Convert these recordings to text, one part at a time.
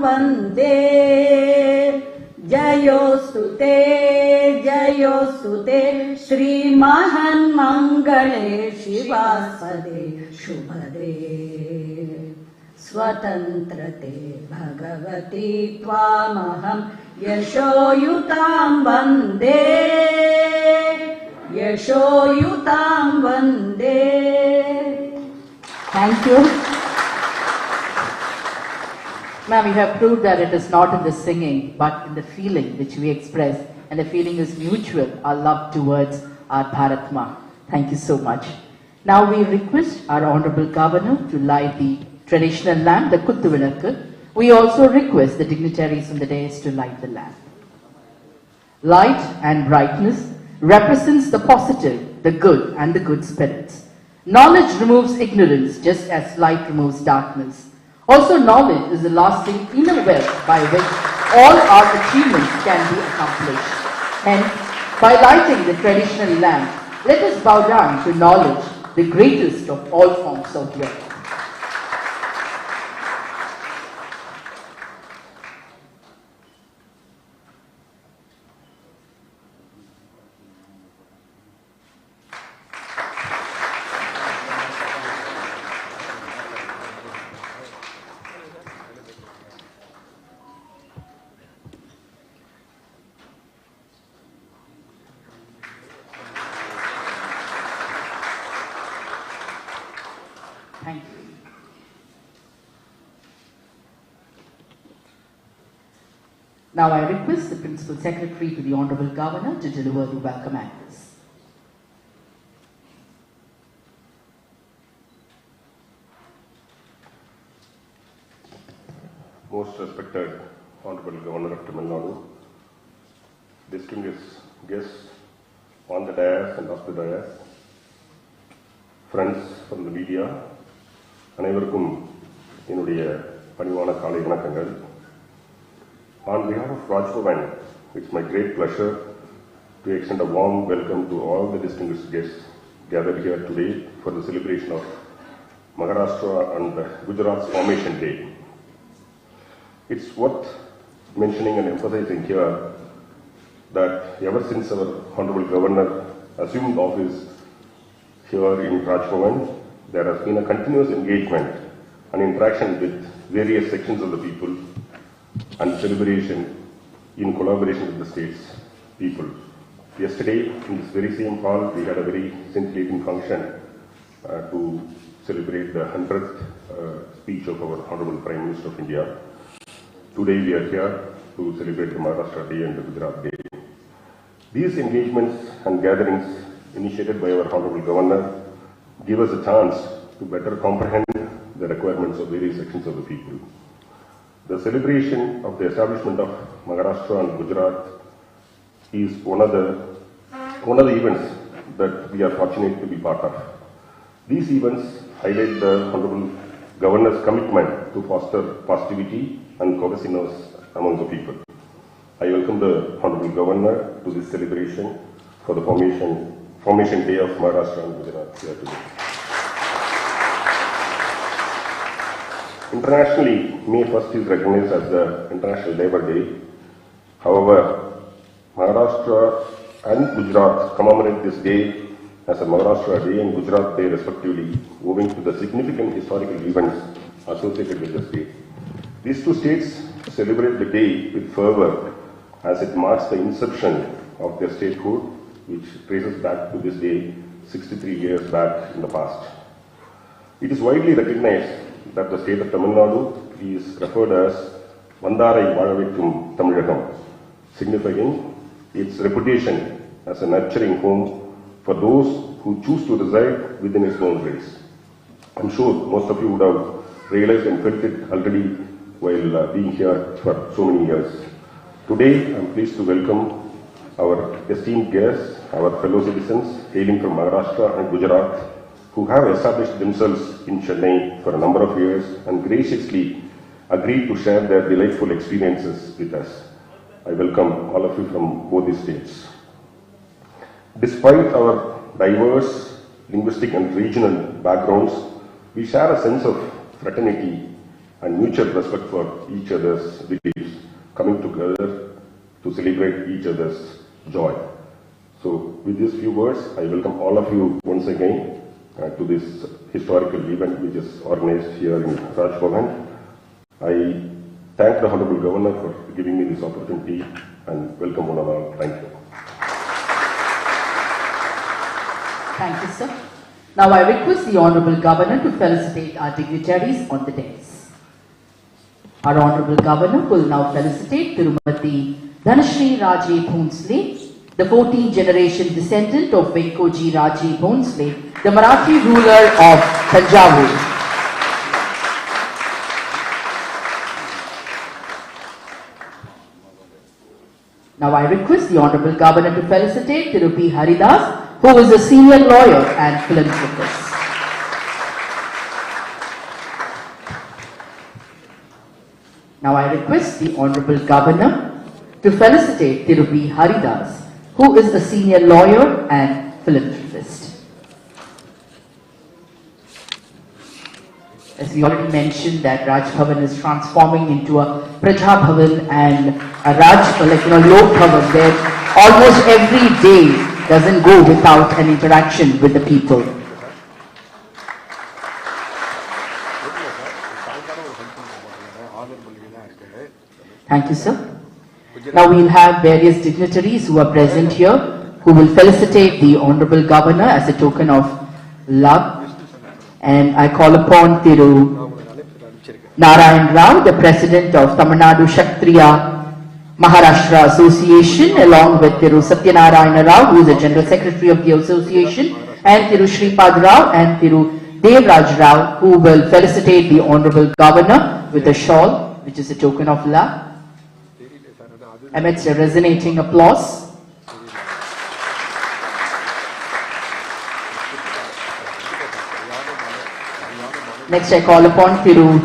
Vande Jayostute Shri Mahan Mangale Shivasade Shubhade Swatantrate Bhagavati Tvamaham Yashoyutam Vande Thank you. Ma'am, you have proved that it is not in the singing, but in the feeling which we express, and the feeling is mutual, our love towards our Bharat Ma. Thank you so much. Now we request our Honorable Governor to light the traditional lamp, the Kuttuvilakku. We also request the dignitaries on the dais to light the lamp. Light and brightness represents the positive, the good, and the good spirits. Knowledge removes ignorance just as light removes darkness. Also, knowledge is the lasting inner wealth by which all our achievements can be accomplished. Hence, by lighting the traditional lamp, let us bow down to knowledge, the greatest of all forms of wealth. Thank you. Now I request the Principal Secretary to the Honorable Governor to deliver the welcome address. Most respected Honorable Governor of Tamil Nadu, distinguished guests on the dais and off the dais, friends from the media, அனைவருக்கும் என்னுடைய பணிவான காலை வணக்கங்கள். On behalf of Raj Bhavan, it's my great pleasure to extend a warm welcome to all the distinguished guests gathered here today for the celebration of Maharashtra and Gujarat's Formation Day. It's worth mentioning and emphasizing here that ever since our Honorable Governor assumed office here in Raj Bhavan, there has been a continuous engagement and interaction with various sections of the people and celebration in collaboration with the state's people. Yesterday, in this very same hall, we had a very scintillating function to celebrate the 100th speech of our Honorable Prime Minister of India. Today, we are here to celebrate the Maharashtra Day and the Gujarat Day. These engagements and gatherings initiated by our Honorable Governor give us a chance to better comprehend the requirements of various sections of the people. The celebration of the establishment of Maharashtra and Gujarat is one of the events that we are fortunate to be part of. These events highlight the Honorable Governor's commitment to foster positivity and cohesiveness among the people. I welcome the Honorable Governor to this celebration for the Formation Day of Maharashtra and Gujarat here today. Internationally, May 1st is recognized as the International Labour Day. However, Maharashtra and Gujarat commemorate this day as a Maharashtra Day and Gujarat Day respectively, owing to the significant historical events associated with this day. These two states celebrate the day with fervour as it marks the inception of their statehood, which traces back to this day 63 years back in the past. It is widely recognized that the state of Tamil Nadu is referred as Vandarai Vaazhavittum Tamilagam, signifying its reputation as a nurturing home for those who choose to reside within its boundaries. I'm sure most of you would have realized and felt it already while being here for so many years. Today, I'm pleased to welcome our esteemed guests, our fellow citizens hailing from Maharashtra and Gujarat, who have established themselves in Chennai for a number of years and graciously agreed to share their delightful experiences with us. I welcome all of you from both these states. Despite our diverse linguistic and regional backgrounds, we share a sense of fraternity and mutual respect for each other's beliefs, coming together to celebrate each other's joy. So with these few words, I welcome all of you once again to this historical event which is organized here in Raj Bhavan. I thank the Honorable Governor for giving me this opportunity and welcome one and all. Thank you. Thank you, sir. Now I request the Honorable Governor to felicitate our dignitaries on the dais. Our Honorable Governor will now felicitate Tirumati Dhanashri Raje Bhonsle, the 14th generation descendant of Venkoji Raje Bhonsle, the Marathi ruler of Tanjavur. Now I request the Honorable Governor to felicitate Tirupi Haridas, who is a senior lawyer and philanthropist. Now I request the Honorable Governor to felicitate Tirupi Haridas, who is a senior lawyer and philanthropist. As we already mentioned that Raj Bhavan is transforming into a Praja Bhavan and a Lok Bhavan, where almost every day doesn't go without an interaction with the people. Thank you, sir. Now we'll have various dignitaries who are present here who will felicitate the Honorable Governor as a token of love. And I call upon Thiru Narayan Rao, the President of Tamil Nadu Kshatriya Maharashtra Association, along with Thiru Satyanarayana Rao, who is the General Secretary of the Association, and Thiru Shripad Rao and Thiru Devraj Rao, who will felicitate the Honorable Governor with a shawl, which is a token of love. Amidst a resonating applause. Next I call upon Thiru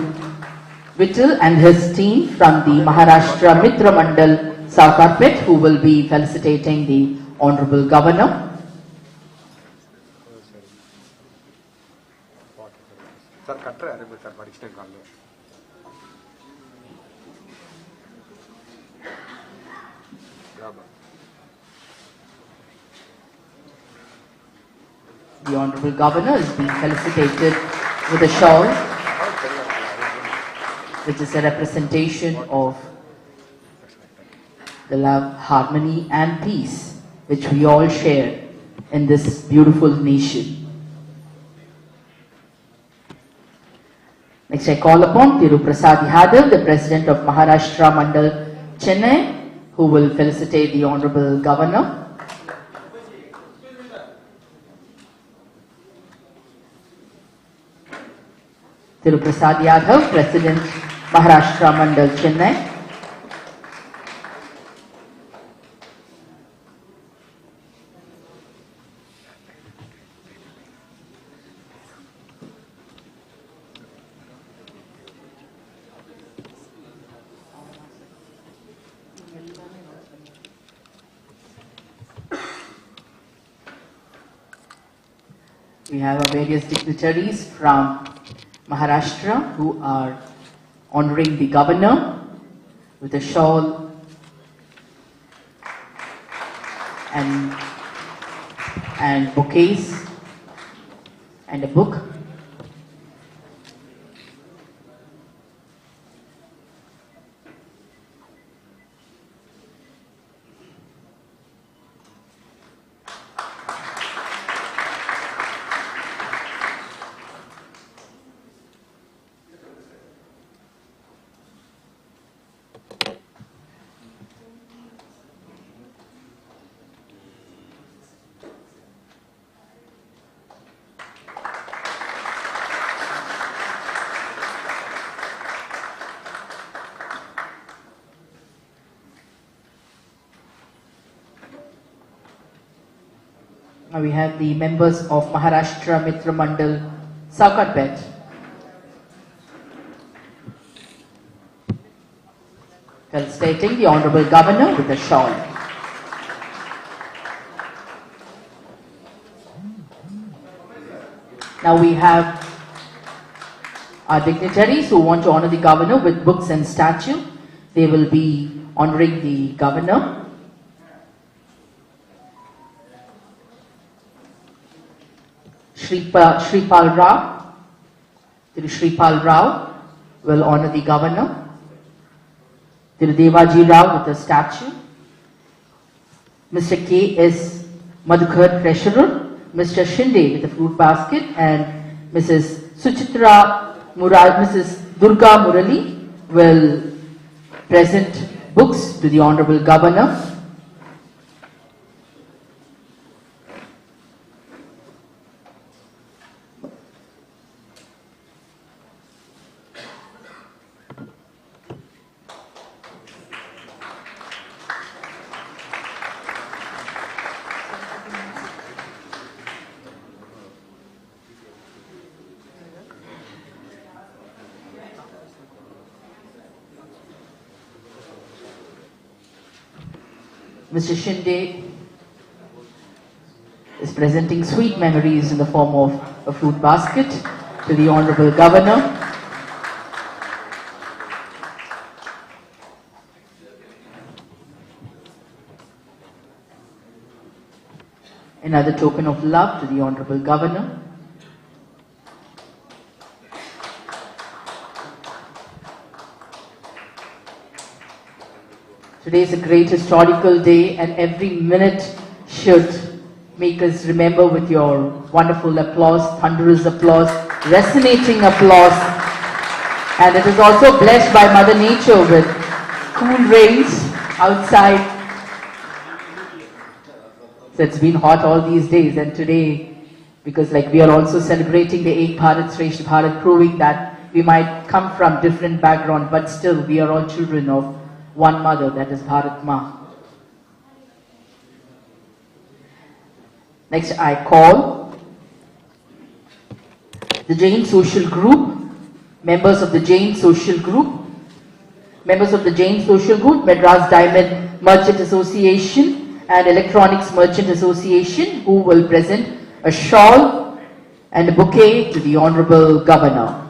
Vittal and his team from the Maharashtra Mitra Mandal Saukarpet, who will be felicitating the Honorable Governor. The Honorable Governor is being felicitated with a shawl, which is a representation of the love, harmony and peace which we all share in this beautiful nation. Next I call upon Thiru Prasad Yadav, the President of Maharashtra Mandal Chennai, who will felicitate the Honorable Governor. Thiru Prasad Yadav, President Maharashtra Mandal Chennai. We have our various dignitaries from Maharashtra who are honoring the governor with a shawl and bouquets and a book. Now we have the members of Maharashtra Mitra Mandal Saukarpet. Felicitating the Honorable Governor with a shawl. Now we have Our dignitaries who want to honor the governor with books and statue, they will be honoring the governor. Shripal Rao, Shripal Rao will honor the governor. Devaji Rao with a statue. Mr. K.S. Madhukar, treasurer. Mr. Shinde with a fruit basket, and Mrs. Mrs. Durga Murali will present books to the Honorable Governor. Mr. Shinde is presenting sweet memories in the form of a fruit basket to the Honorable Governor. Another token of love to the Honorable Governor. Today is a great historical day, and every minute should make us remember with your wonderful applause, thunderous applause, resonating applause. And it is also blessed by Mother Nature with cool rains outside. So it's been hot all these days, and today, because like we are also celebrating the Ek Bharat Shresth Bharat, proving that we might come from different background, but still we are all children of one mother, that is Bharat Ma. Next, I call the Jain Social Group, members of the Jain Social Group, Madras Diamond Merchant Association and Electronics Merchant Association, who will present a shawl and a bouquet to the Honorable Governor.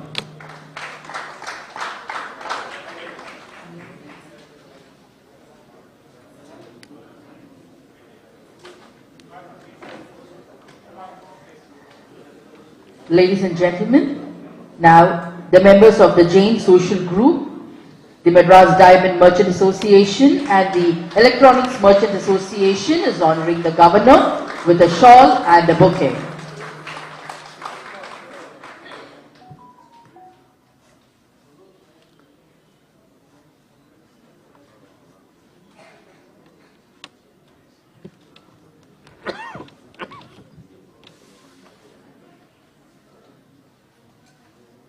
Ladies and gentlemen, now the members of the Jain Social Group, the Madras Diamond Merchant Association and the Electronics Merchant Association is honoring the Governor with a shawl and a bouquet.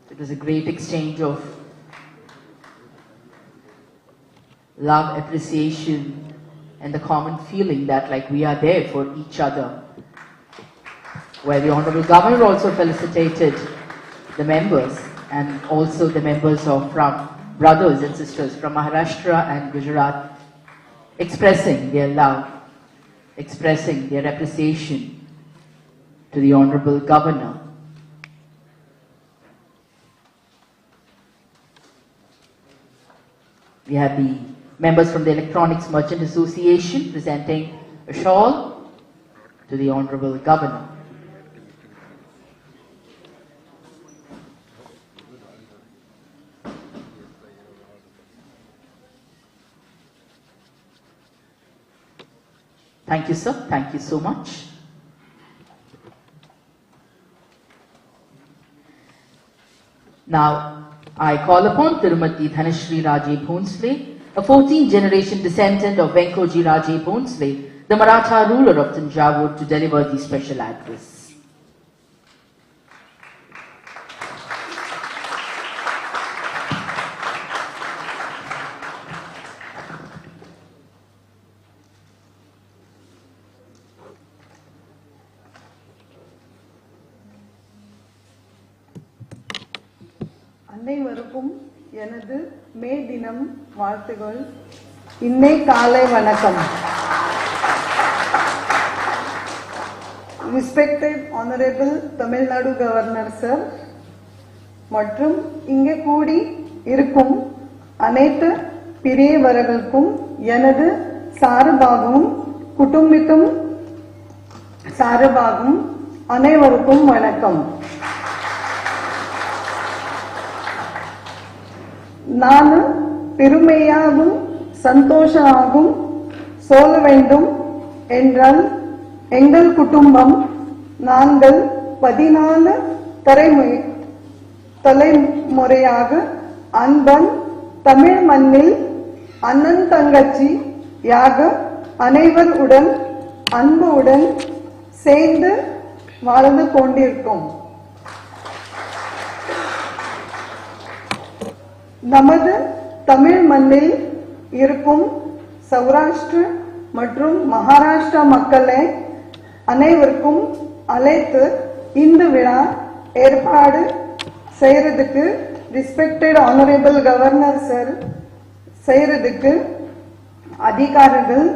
It was a great exchange of love, appreciation, and the common feeling that like we are there for each other. Where the Honorable Governor also felicitated the members, and also the members from brothers and sisters from Maharashtra and Gujarat, expressing their love, expressing their appreciation to the Honorable Governor. We have the members from the Electronics Merchant Association presenting a shawl to the Honorable Governor. Thank you, sir. Thank you so much. Now, I call upon Tirumati Dhanashri Raje Bhonsle, a 14th generation descendant of Venkoji Raje Bhonsle, the Maratha ruler of Tanjavur, to deliver the special address. அனைவருக்கும் எனது மே தினம் வாழ்த்துகள். இன்னை காலை வணக்கம். Respected Honorable Tamil Nadu Governor Sir, மற்றும் இங்கே கூடி இருக்கும் அனைத்து பெரியவர்களுக்கும் எனது சார்பாகவும் குடும்பத்தின் சார்பாகவும் அனைவருக்கும் வணக்கம். நான் பெருமையாகவும் சந்தோஷமாகவும் சொல்ல வேண்டும் என்றால் எங்கள் குடும்பம் நாங்கள் 14 தலைமுறையாக அன்பன் தமிழ் மண்ணில் அண்ணன் தங்கச்சியாக அனைவருடன் அன்புடன் சேர்ந்து வாழ்ந்து கொண்டிருக்கோம். நமது தமிழ் மண்ணில் இருக்கும் சௌராஷ்டிர மற்றும் மகாராஷ்டிரா மக்களை அனைவருக்கும் அழைத்து இந்த விழா ஏற்பாடு செய்யறதுக்கு ரெஸ்பெக்டட் ஆனரபிள் கவர்னர் சார் செய்யறதுக்கு அதிகாரிகள்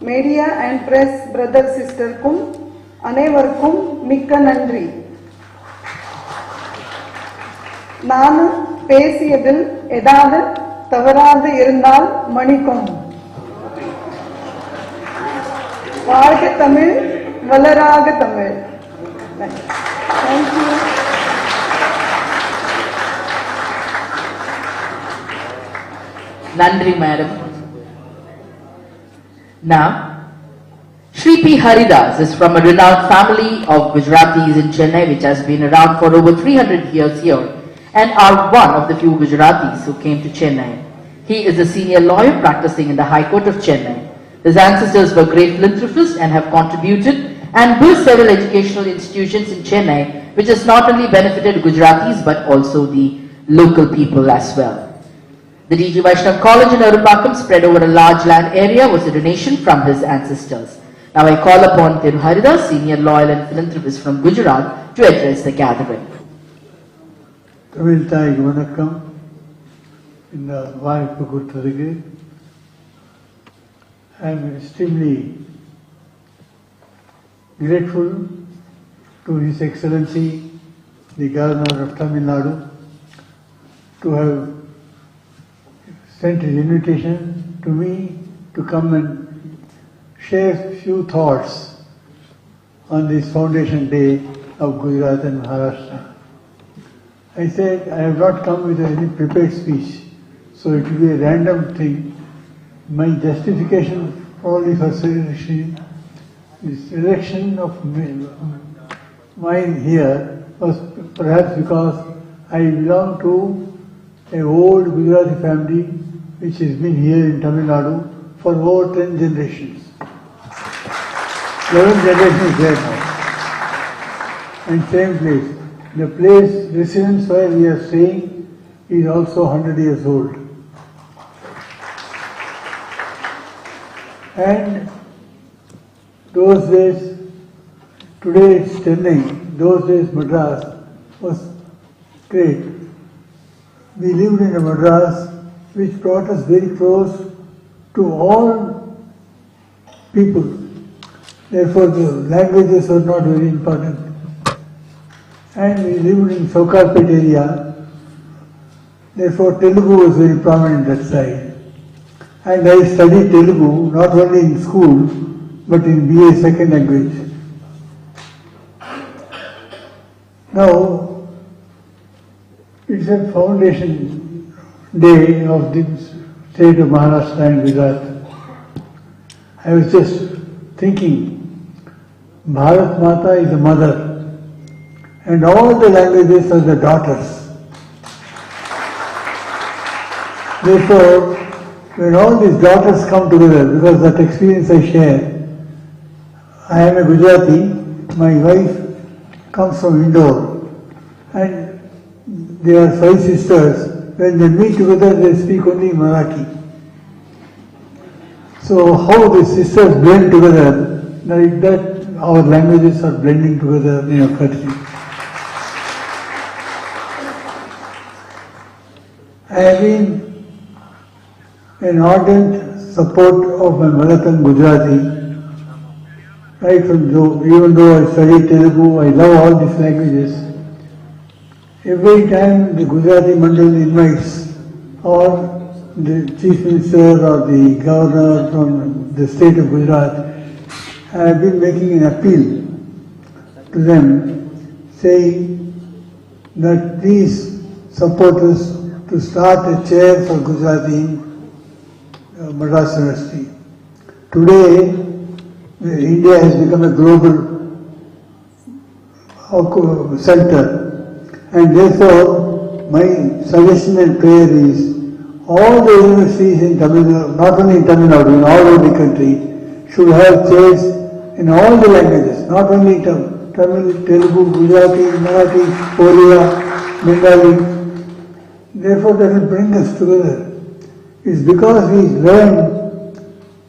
மீடியா அண்ட் பிரஸ் பிரதர் சிஸ்டருக்கும் அனைவருக்கும் மிக்க நன்றி. நான் பேசியதில் ஏதாவது தவறாது இருந்தால் மன்னிக்கும். வாழ்க தமிழ், வளராக தமிழ். Thank you. Nandri, madam. Now, Shri P. Haridas is from a renowned family of Gujaratis in Chennai, which has been around for over 300 years here, and are one of the few Gujaratis who came to Chennai. He is a senior lawyer practicing in the High Court of Chennai. His ancestors were great philanthropists and have contributed and built several educational institutions in Chennai, which has not only benefited Gujaratis but also the local people as well. The D.G. Vaishnav College in Arumbakam, spread over a large land area, was a donation from his ancestors. Now I call upon Thiru Haridas, senior lawyer and philanthropist from Gujarat, to address the gathering. Tamil தாய்க்கு வணக்கம். இந்த வாய்ப்பு கொடுத்ததுக்கு I am extremely grateful to His Excellency, the Governor of Tamil Nadu, to have sent his invitation to me to come and share few thoughts on this Foundation Day of Gujarat and Maharashtra. I said I have not come with any prepared speech, so it will be a random thing. My justification probably for this election of mine here was perhaps because I belong to an old Gujarati family which has been here in Tamil Nadu for over 10 generations. 11 generations there now. And same place. The place, residence where we are staying is also 100 years old. And those days, today it's Chennai, those days Madras was great. We lived in a Madras which brought us very close to all people. Therefore the languages were not very important. And we lived in Sokarpet area, therefore Telugu was very prominent that side. And I studied Telugu not only in school but in BA second language. Now, it's a foundation day of the state of Maharashtra and Gujarat. I was just thinking, Bharat Mata is the mother and all the languages are the daughters. Therefore, when all these daughters come together, because that experience I share, I am a Gujarati, my wife comes from Indore, and they are 5 sisters. When they meet together, they speak only Marathi. So how the sisters blend together, like that our languages are blending together in a country. I have been an ardent supporter of my mother tongue Gujarati, right from even though I studied Telugu, I love all these languages. Every time the Gujarati Mandal invites or the Chief Minister or the Governor from the state of Gujarat, I have been making an appeal to them saying that please support us to start a chair for Gujarati in Madras University. Today, India has become a global center, and therefore my suggestion and prayer is all the universities in Tamil Nadu, not only in Tamil Nadu, in all over the country, should have chairs in all the languages, not only Tamil, Telugu, Gujarati, Marathi, Oriya, Bengali. Therefore, that will bring us together. It's because we learn,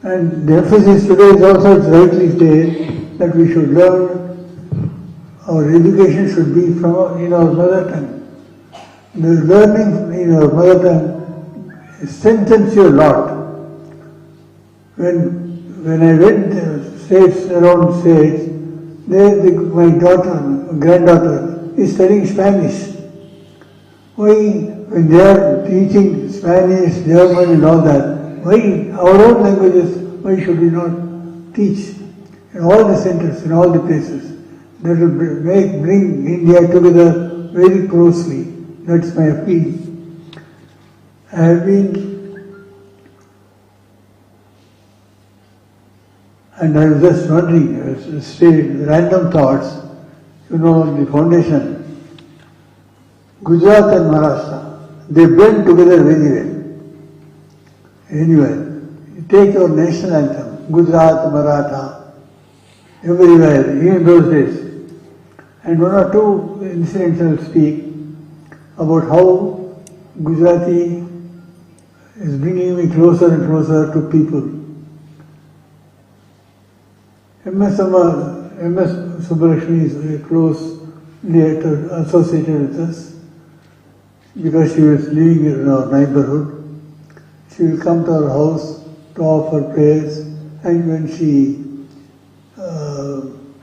and the emphasis today is also rightly there, that we should learn. Our education should be in our mother tongue. The learning in our mother tongue strengthens you a lot. When I went around states, there my granddaughter is studying Spanish. Why, when they are teaching Spanish, German and all that, why our own languages, why should we not teach in all the centers, in all the places? That will bring India together very closely. That's my appeal. I have been, and I was just wondering, random thoughts, the foundation, Gujarat and Maharashtra, they blend together very well. Anywhere, you take your national anthem, Gujarat, Maratha, everywhere, even in those days. And one or two incidents I will speak about how Gujarati is bringing me closer and closer to people. M.S. Subbalakshmi is very closely associated with us because she was living in our neighborhood. She will come to our house to offer prayers, and when she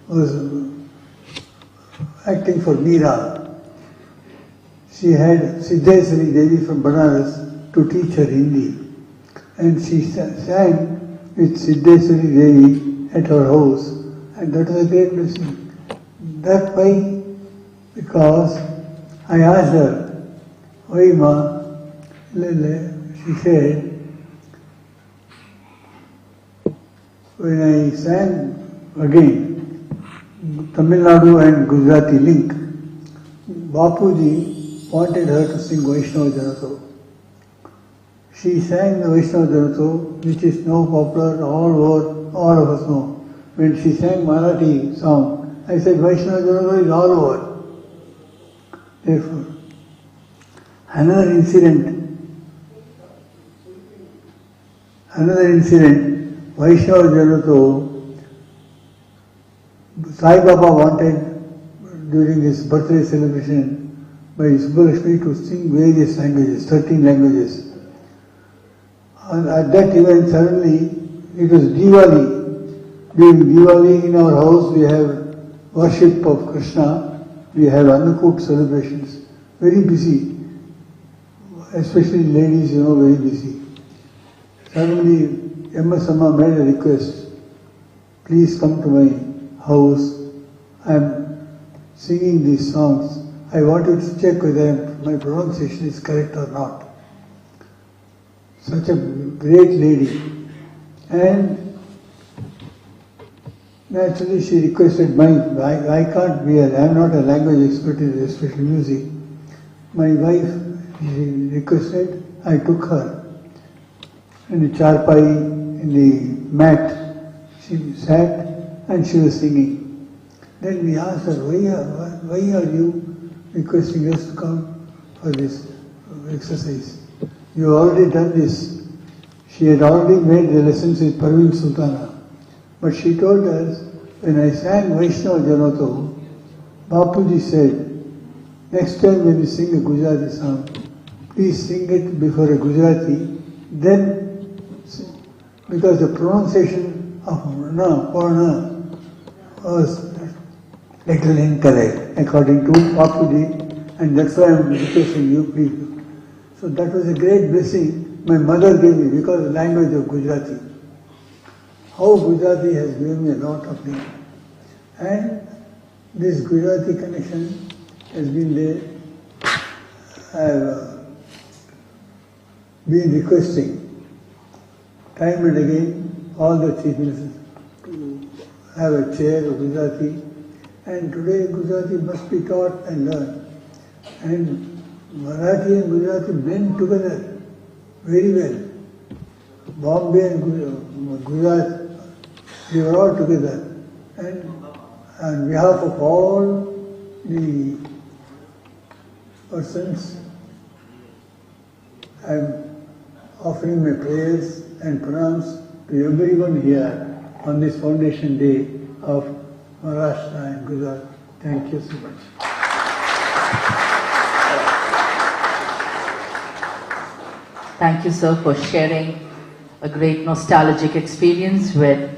was acting for Meera, she had Siddheswari Devi from Banaras to teach her Hindi, and she sang with Siddheswari Devi at her house, and that was a great blessing. That why? Because I asked her, why ma? She said, when I sang again, Tamil Nadu and Gujarati link, Bapuji wanted her to sing Vaishnava Janato. She sang the Vaishnava Janato, which is now popular all over, all of us know. When she sang Marathi song, I said Vaishnava Janato is all over. Therefore, another incident, Vaishnava Janato, Sai Baba wanted during his birthday celebration by Subbalakshmi to sing various languages, 13 languages. And at that event suddenly, it was Diwali. During Diwali in our house we have worship of Krishna, we have Annakut celebrations, very busy. Especially ladies, very busy. Suddenly M.S. Amma made a request, please come to my house, I am singing these songs. I want you to check whether my pronunciation is correct or not. Such a great lady. And naturally she requested I can't be, I am not a language expert in especially music. My wife, she requested, I took her in the charpai, in the mat, she sat and she was singing. Then we asked her, why are you requesting us to come for this exercise? You have already done this. She had already made the lessons with Parveen Sultana. But she told us, when I sang Vaishnava Janato, Bapuji said, next time when you sing a Gujarati song, please sing it before a Gujarati, then, because the pronunciation of Parna was little incorrect according to Bapuji, and that's why I'm requesting you, please. So that was a great blessing my mother gave me because of the language of Gujarati. How Gujarati has given me a lot of things. And this Gujarati connection has been there. I have been requesting time and again all the chief ministers to have a chair of Gujarati, and today Gujarati must be taught and learned. And Marathi and Gujarati blend together very well. Bombay and Gujarat, they were all together. And on behalf of all the persons, I am offering my prayers and pranams to everyone here on this Foundation Day of Maharashtra and Gujarat. Thank you so much. Thank you, sir, for sharing a great nostalgic experience with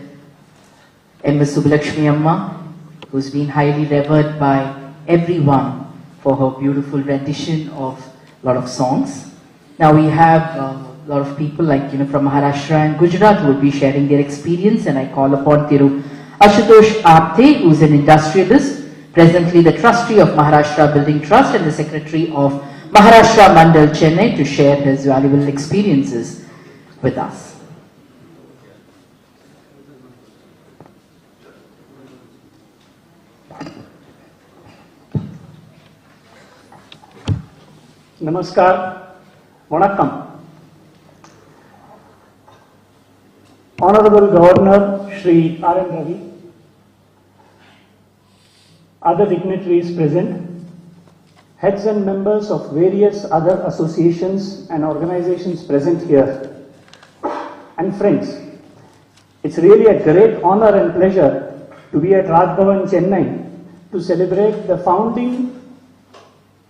Ms. Subbalakshmi Amma, who's been highly revered by everyone for her beautiful rendition of a lot of songs. Now we have a lot of people like, from Maharashtra and Gujarat who will be sharing their experience, and I call upon Thiru Ashutosh Apte, who's an industrialist, presently the trustee of Maharashtra Building Trust and the secretary of Maharashtra Mandal Chennai, to share his valuable experiences with us. Namaskar, Vanakkam. Honorable Governor Shri R. N. Ravi, other dignitaries present, heads and members of various other associations and organizations present here, and friends, it's really a great honor and pleasure to be at Raj Bhavan, Chennai to celebrate the founding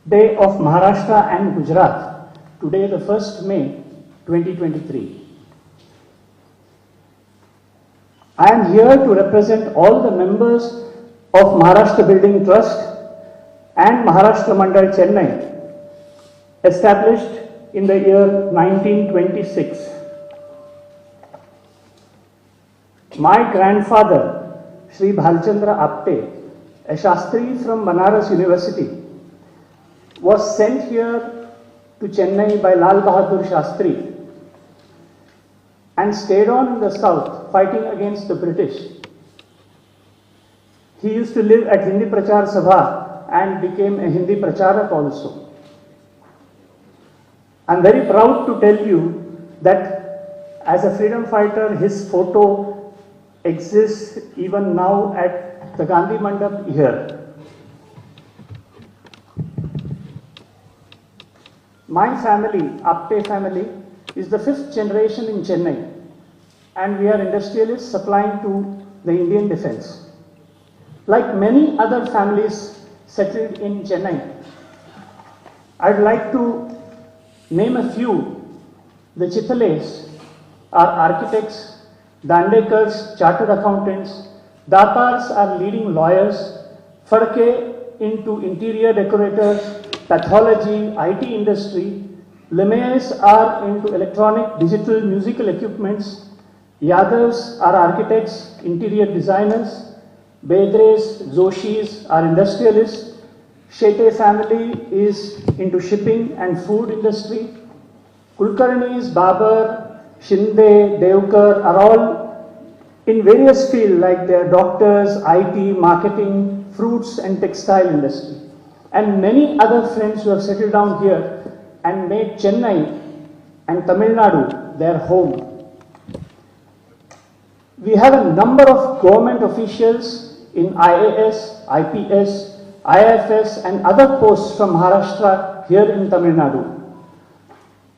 Day of Maharashtra and Gujarat, today the 1st May 2023. I am here to represent all the members of Maharashtra Building Trust and Maharashtra Mandal Chennai, established in the year 1926. My grandfather, Shri Bhalchandra Apte, a Shastri from Banaras University, was sent here to Chennai by Lal Bahadur Shastri and stayed on in the south fighting against the British. He used to live at Hindi Prachar Sabha and became a Hindi Pracharak also. I am very proud to tell you that as a freedom fighter, his photo exists even now at the Gandhi Mandap here. My family, Apte family, is the 5th generation in Chennai, and we are industrialists supplying to the Indian defense. Like many other families settled in Chennai, I'd like to name a few. The Chitales are architects, Dandekars, chartered accountants, Datars are leading lawyers, Fadke into interior decorators, pathology, IT industry, Limays are into electronic, digital, musical equipments, Yadavs are architects, interior designers, Bedres, Joshis are industrialists, Shete family is into shipping and food industry, Kulkarnis, Babar, Shinde, Devkar are all in various fields like they are doctors, IT, marketing, fruits and textile industry. And many other friends who have settled down here and made Chennai and Tamil Nadu their home. We have a number of government officials in IAS, IPS, IFS and other posts from Maharashtra here in Tamil Nadu.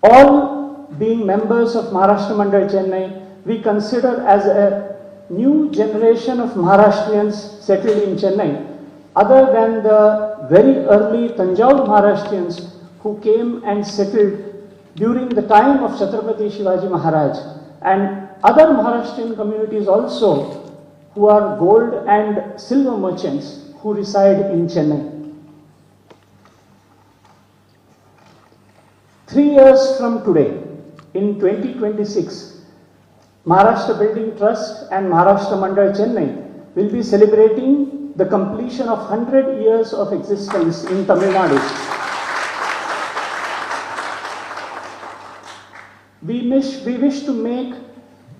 All being members of Maharashtra Mandal Chennai, we consider as a new generation of Maharashtrians settled in Chennai, other than the very early Tanjore Maharashtrians who came and settled during the time of Chhatrapati Shivaji Maharaj, and other Maharashtrian communities also who are gold and silver merchants who reside in Chennai. 3 years from today, in 2026, Maharashtra Building Trust and Maharashtra Mandal Chennai will be celebrating the completion of 100 years of existence in Tamil Nadu. We wish to make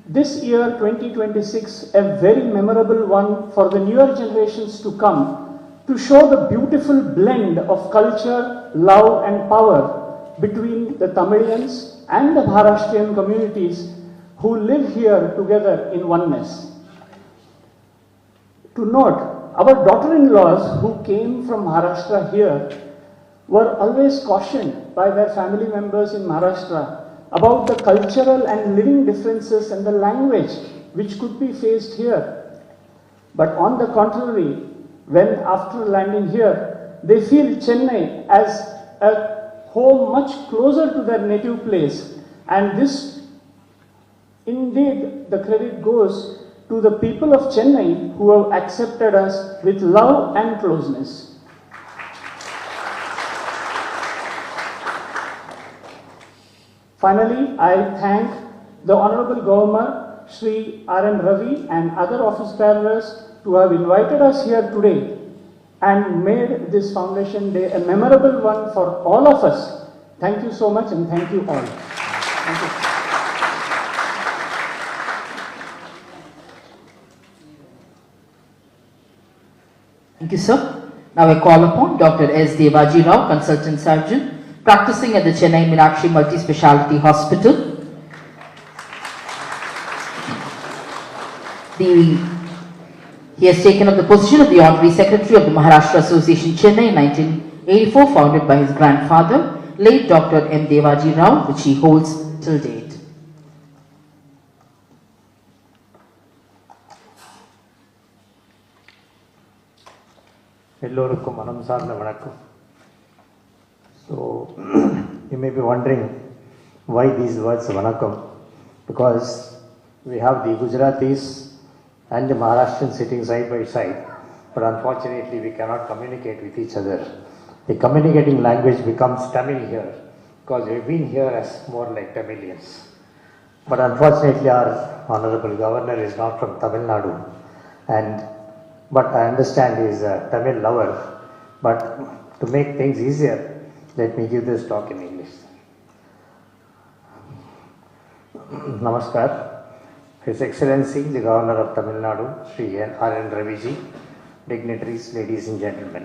this year 2026 a very memorable one for the newer generations to come, to show the beautiful blend of culture, love and power between the Tamilians and the Maharashtrian communities who live here together in oneness. To note, our daughter-in-laws who came from Maharashtra here were always cautioned by their family members in Maharashtra about the cultural and living differences and the language which could be faced here. But on the contrary, when after landing here, they feel Chennai as a home much closer to their native place, and this indeed the credit goes to the people of Chennai who have accepted us with love and closeness. Finally, I thank the Honorable Governor, Shri R.N. Ravi and other office bearers to have invited us here today and made this Foundation Day a memorable one for all of us. Thank you so much and thank you all. Thank you. Thank you, sir. Now I call upon Dr. S. Devaji Rao, Consultant Surgeon, practicing at the Chennai Meenakshi Multi-Speciality Hospital. He has taken up the position of the Honorary Secretary of the Maharashtra Association Chennai in 1984, founded by his grandfather, late Dr. M. Devaji Rao, which he holds till date. எல்லோருக்கும் மனம் சார்ந்த வணக்கம். So you may be wondering why these words vanakkam, because we have the Gujaratis and the Maharashtrians sitting side by side, but unfortunately we cannot communicate with each other. The communicating language becomes Tamil here, because we've been here as more like Tamilians. But unfortunately our Honorable Governor is not from Tamil Nadu, but I understand he is a Tamil lover. But to make things easier, let me give this talk in English. Namaskar. His Excellency, the Governor of Tamil Nadu, Sri R.N. Ravi ji, dignitaries, ladies and gentlemen.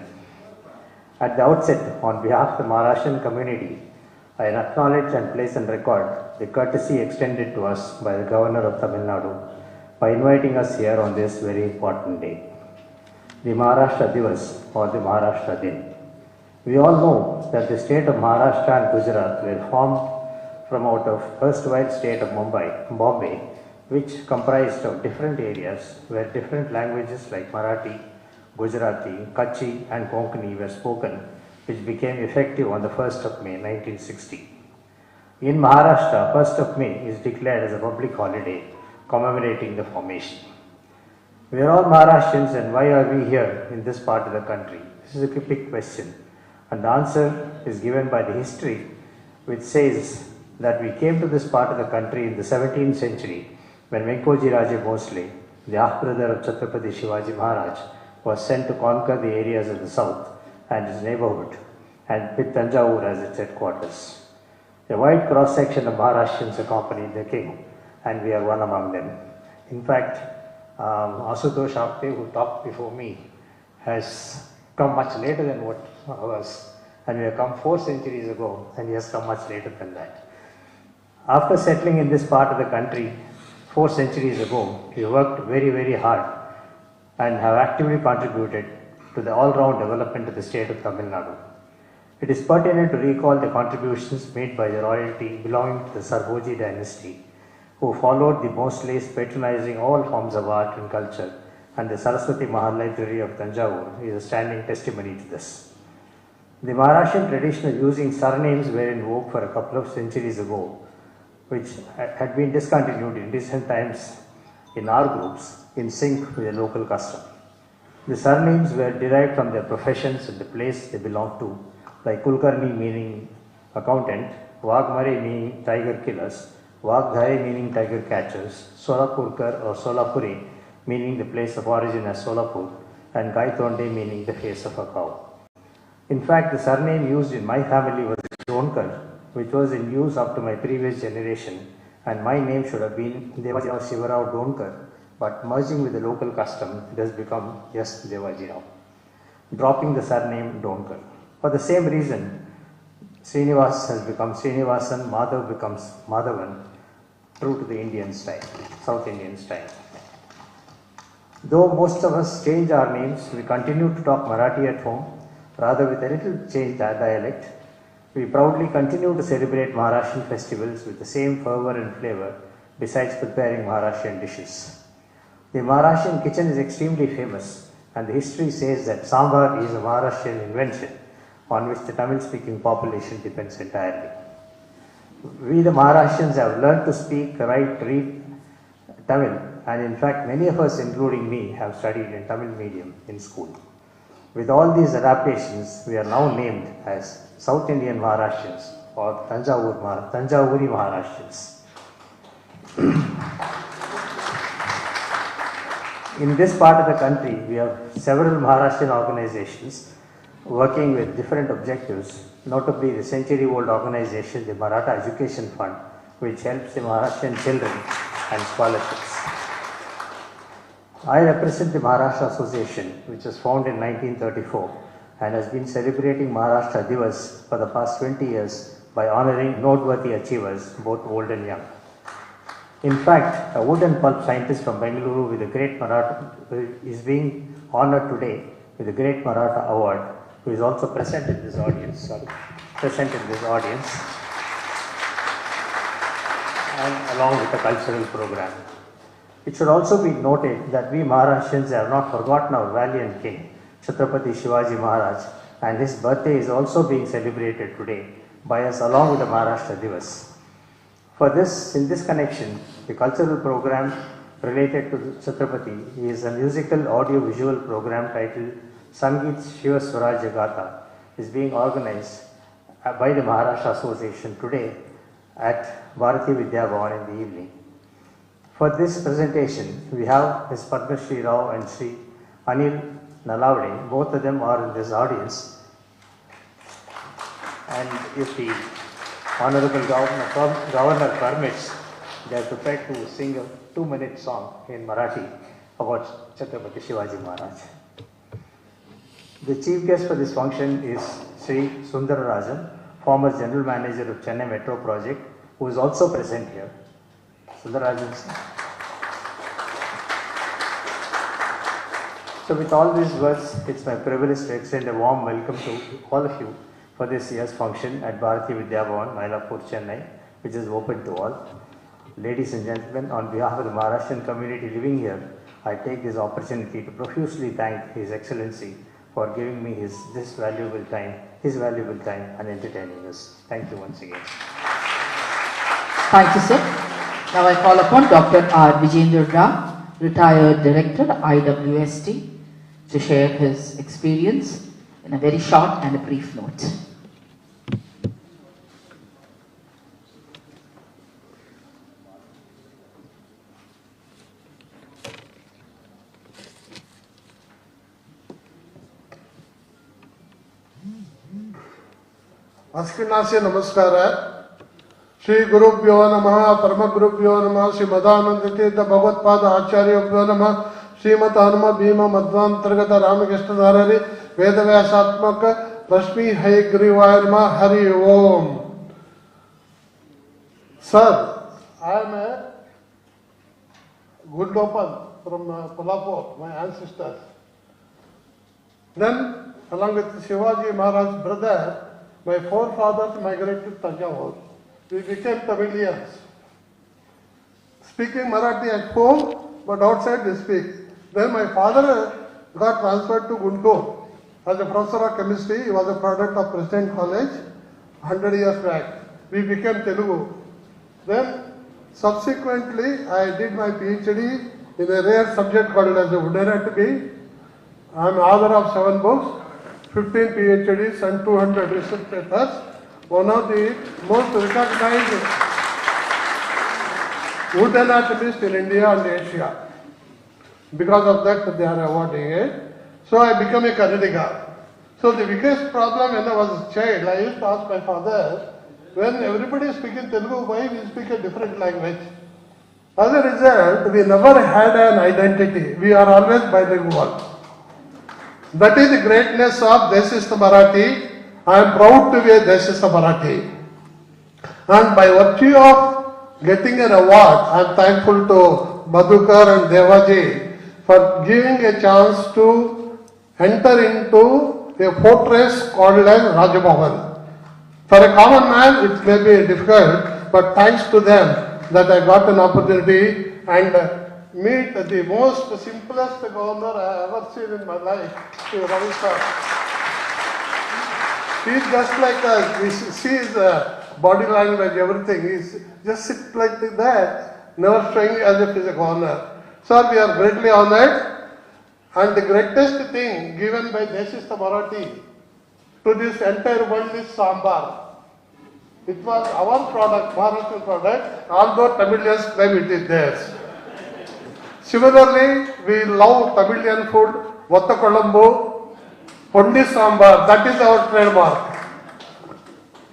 At the outset, on behalf of the Maharashtrian community, I acknowledge and place on record the courtesy extended to us by the Governor of Tamil Nadu by inviting us here on this very important day, the Maharashtra Divas or the Maharashtra Din. We all know that the state of Maharashtra and Gujarat were formed from out of erstwhile state of Bombay, which comprised of different areas where different languages like Marathi, Gujarati, Kutchi and Konkani were spoken, which became effective on the 1st of May 1960. In Maharashtra, 1st of May is declared as a public holiday commemorating the formation. We are all Maharashtrians, and why are we here in this part of the country? This is a big question, and the answer is given by the history, which says that we came to this part of the country in the 17th century when Venkoji Raje Bhosle, the half-brother of Chhatrapati Shivaji Maharaj, was sent to conquer the areas of the south and its neighborhood, and with Tanjavur as its headquarters. A wide cross-section of Maharashtrians accompanied the king, and we are one among them. In fact, Asutosh Apte, who talked before me, has come much later than what I was, and we have come 4 centuries ago, and he has come much later than that. After settling in this part of the country 4 centuries ago, we worked very, very hard and have actively contributed to the all-round development of the state of Tamil Nadu. It is pertinent to recall the contributions made by the royalty belonging to the Sarboji dynasty, who followed the Bhosles, patronizing all forms of art and culture, and the Saraswati Mahal Library of Tanjavur is a standing testimony to this. The Maharashtrian tradition of using surnames were in vogue for a couple of centuries ago, which had been discontinued in recent times in our groups in sync with the local custom. The surnames were derived from their professions and the place they belonged to, like Kulkarni meaning accountant, Wagmare meaning tiger killers, Wagdhare meaning tiger catchers, Solapurkar or Solapuri meaning the place of origin as Solapur, and Gaitonde meaning the face of a cow. In fact, the surname used in my family was Donkar, which was in use up to my previous generation, and my name should have been Devajirao Shivarao Donkar, but merging with the local custom, it has become just Devajirao, dropping the surname Donkar. For the same reason, Srinivas has become Srinivasan, Madhav becomes Madhavan, true to the Indian style, South Indian style. Though most of us change our names, we continue to talk Marathi at home, rather with a little changed dialect. We proudly continue to celebrate Maharashtrian festivals with the same fervor and flavor, besides preparing Maharashtrian dishes. The Maharashtrian kitchen is extremely famous, and the history says that sambar is a Maharashtrian invention on which the Tamil-speaking population depends entirely. We the Maharashtrians have learned to speak, write, read Tamil, and in fact many of us, including me, have studied in Tamil medium in school. With all these adaptations, we are now named as South Indian Maharashtrians or Tanjavuri Maharashtrians. In this part of the country, we have several Maharashtrian organizations working with different objectives, notably the century-old organization, the Maratha Education Fund, which helps the Maharashtrian children and scholarships. I represent the Maharashtra Association, which was formed in 1934 and has been celebrating Maharashtra Divas for the past 20 years by honoring noteworthy achievers, both old and young. In fact, a wood and pulp scientist from Bengaluru with a great Maratha is being honored today with a Great Maratha Award, who is also present in this audience. And along with the cultural program. It should also be noted that we Maharashtrians have not forgotten our valiant king, Chhatrapati Shivaji Maharaj, and his birthday is also being celebrated today by us along with the Maharashtra Divas. For this, in this connection, the cultural program related to Chhatrapati is a musical audio-visual program titled Sangeet Shiva Swarajya Gatha, is being organized by the Maharashtra Association today at Bharati Vidya Bhavan in the evening. For this presentation, we have Ms. Padma Shri Rao and Shri Anil Nalavade. Both of them are in this audience. And if the Honorable Governor permits, they are prepared to sing a 2-minute song in Marathi about Chhatrapati Shivaji Maharaj. The chief guest for this function is Sri Sundararajan, former General Manager of Chennai Metro Project, who is also present here. Sundararajan. So with all these words, it's my privilege to extend a warm welcome to all of you for this year's function at Bharati Vidya Bhavan, Mylapore, Chennai, which is open to all. Ladies and gentlemen, on behalf of the Maharashtrian community living here, I take this opportunity to profusely thank His Excellency for giving me his valuable time and entertaining us. Thank you once again. Thank you, sir. Now I call upon Dr. R. Vijendra Rao, retired director, IWST, to share his experience in a very short and a brief note. अस्किनास्य नमस्कार श्री गुरुभ्यो नमः परम गुरुभ्यो नमः श्री मदानंद तीर्थ भगवत्पाद आचार्यभ्यो नमः श्रीमद हनुम भीम मध्वांतर्गत रामकृष्णधारी वेदव्यासात्मक रश्मि हयग्रीवाय नमः हरि ओम. Sir, I am a good local from Kolhapur, my ancestors. Then, along with Shivaji Maharaj's brother, my forefathers migrated to Tanjavur. We became Tamilians. Speaking Marathi at home, but outside they speak. Then my father got transferred to Guntur as a professor of chemistry. He was a product of President College 100 years back. We became Telugu. Then subsequently I did my PhD in a rare subject called as a Udaratagi. I am author of 7 books, 15 PhDs and 200 research papers. one of the most recognized wood anatomist in India and Asia. Because of that, they are awarding it. So I became a Kannadiga. So the biggest problem when I was a child, I used to ask my father, when everybody is speaking Telugu, why we speak a different language? As a result, we never had an identity. We are always bilingual. That is the greatness of Desista Marathi. I am proud to be a Desista Marathi. And by virtue of getting an award, I am thankful to Madhukar and Devaji for giving a chance to enter into a fortress called as Rajabhavan. For a common man, it may be difficult, but thanks to them that I got an opportunity and meet the most simplest governor I have ever seen in my life, Sri Ravi sir. He is just like us. We see his body language, everything. He just sits like that, never showing as if he is a governor. Sir, we are greatly honored. And the greatest thing given by Desista Marathi to this entire world is sambar. It was our product, Maharashtrian product, although Tamilians claim it is theirs. Similarly, we love Tamilian food, Vatta Colombo, Pondi sambar, that is our trademark.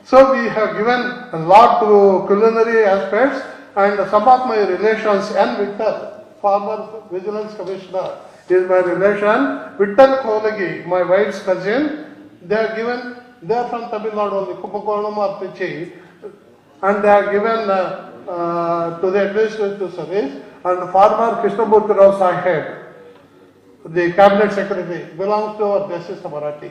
So we have given a lot to culinary aspects, and some of my relations, N. Vittal, former Vigilance Commissioner, is my relation. Vittal Kolagi, my wife's cousin, they are given, they are from Tamil Nadu only, Kumbakonam or Trichy, and they are given to the administrative service. And former Krishnamurti Rao Sahib, the cabinet secretary, belongs to our Desista Marathi.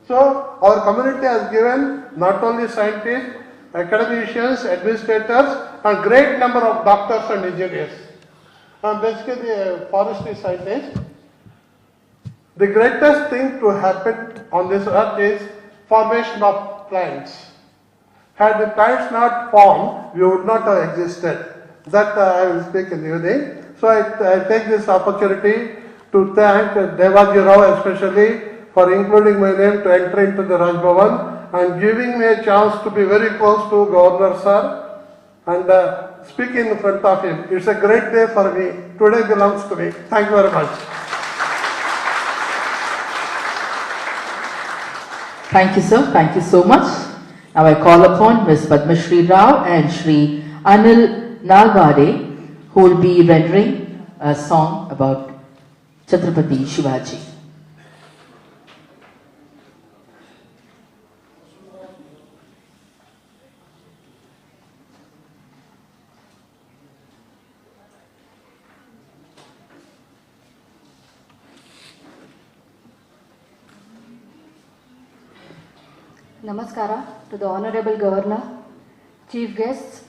So our community has given not only scientists, academicians, administrators, and great number of doctors and engineers. I'm basically a forestry scientist. The greatest thing to happen on this earth is formation of plants. Had the plants not formed, we would not have existed. That I will speak in the evening. So I take this opportunity to thank Devaji Rao especially for including my name to enter into the Raj Bhavan and giving me a chance to be very close to Governor Sir and speak in front of him. It's a great day for me. Today belongs to me. Thank you very much. Thank you, sir. Thank you so much. Now I call upon Ms. Padma Shri Rao and Shri Anil Nagade, who will be rendering a song about Chhatrapati Shivaji. Namaskara to the Honorable Governor, Chief Guests,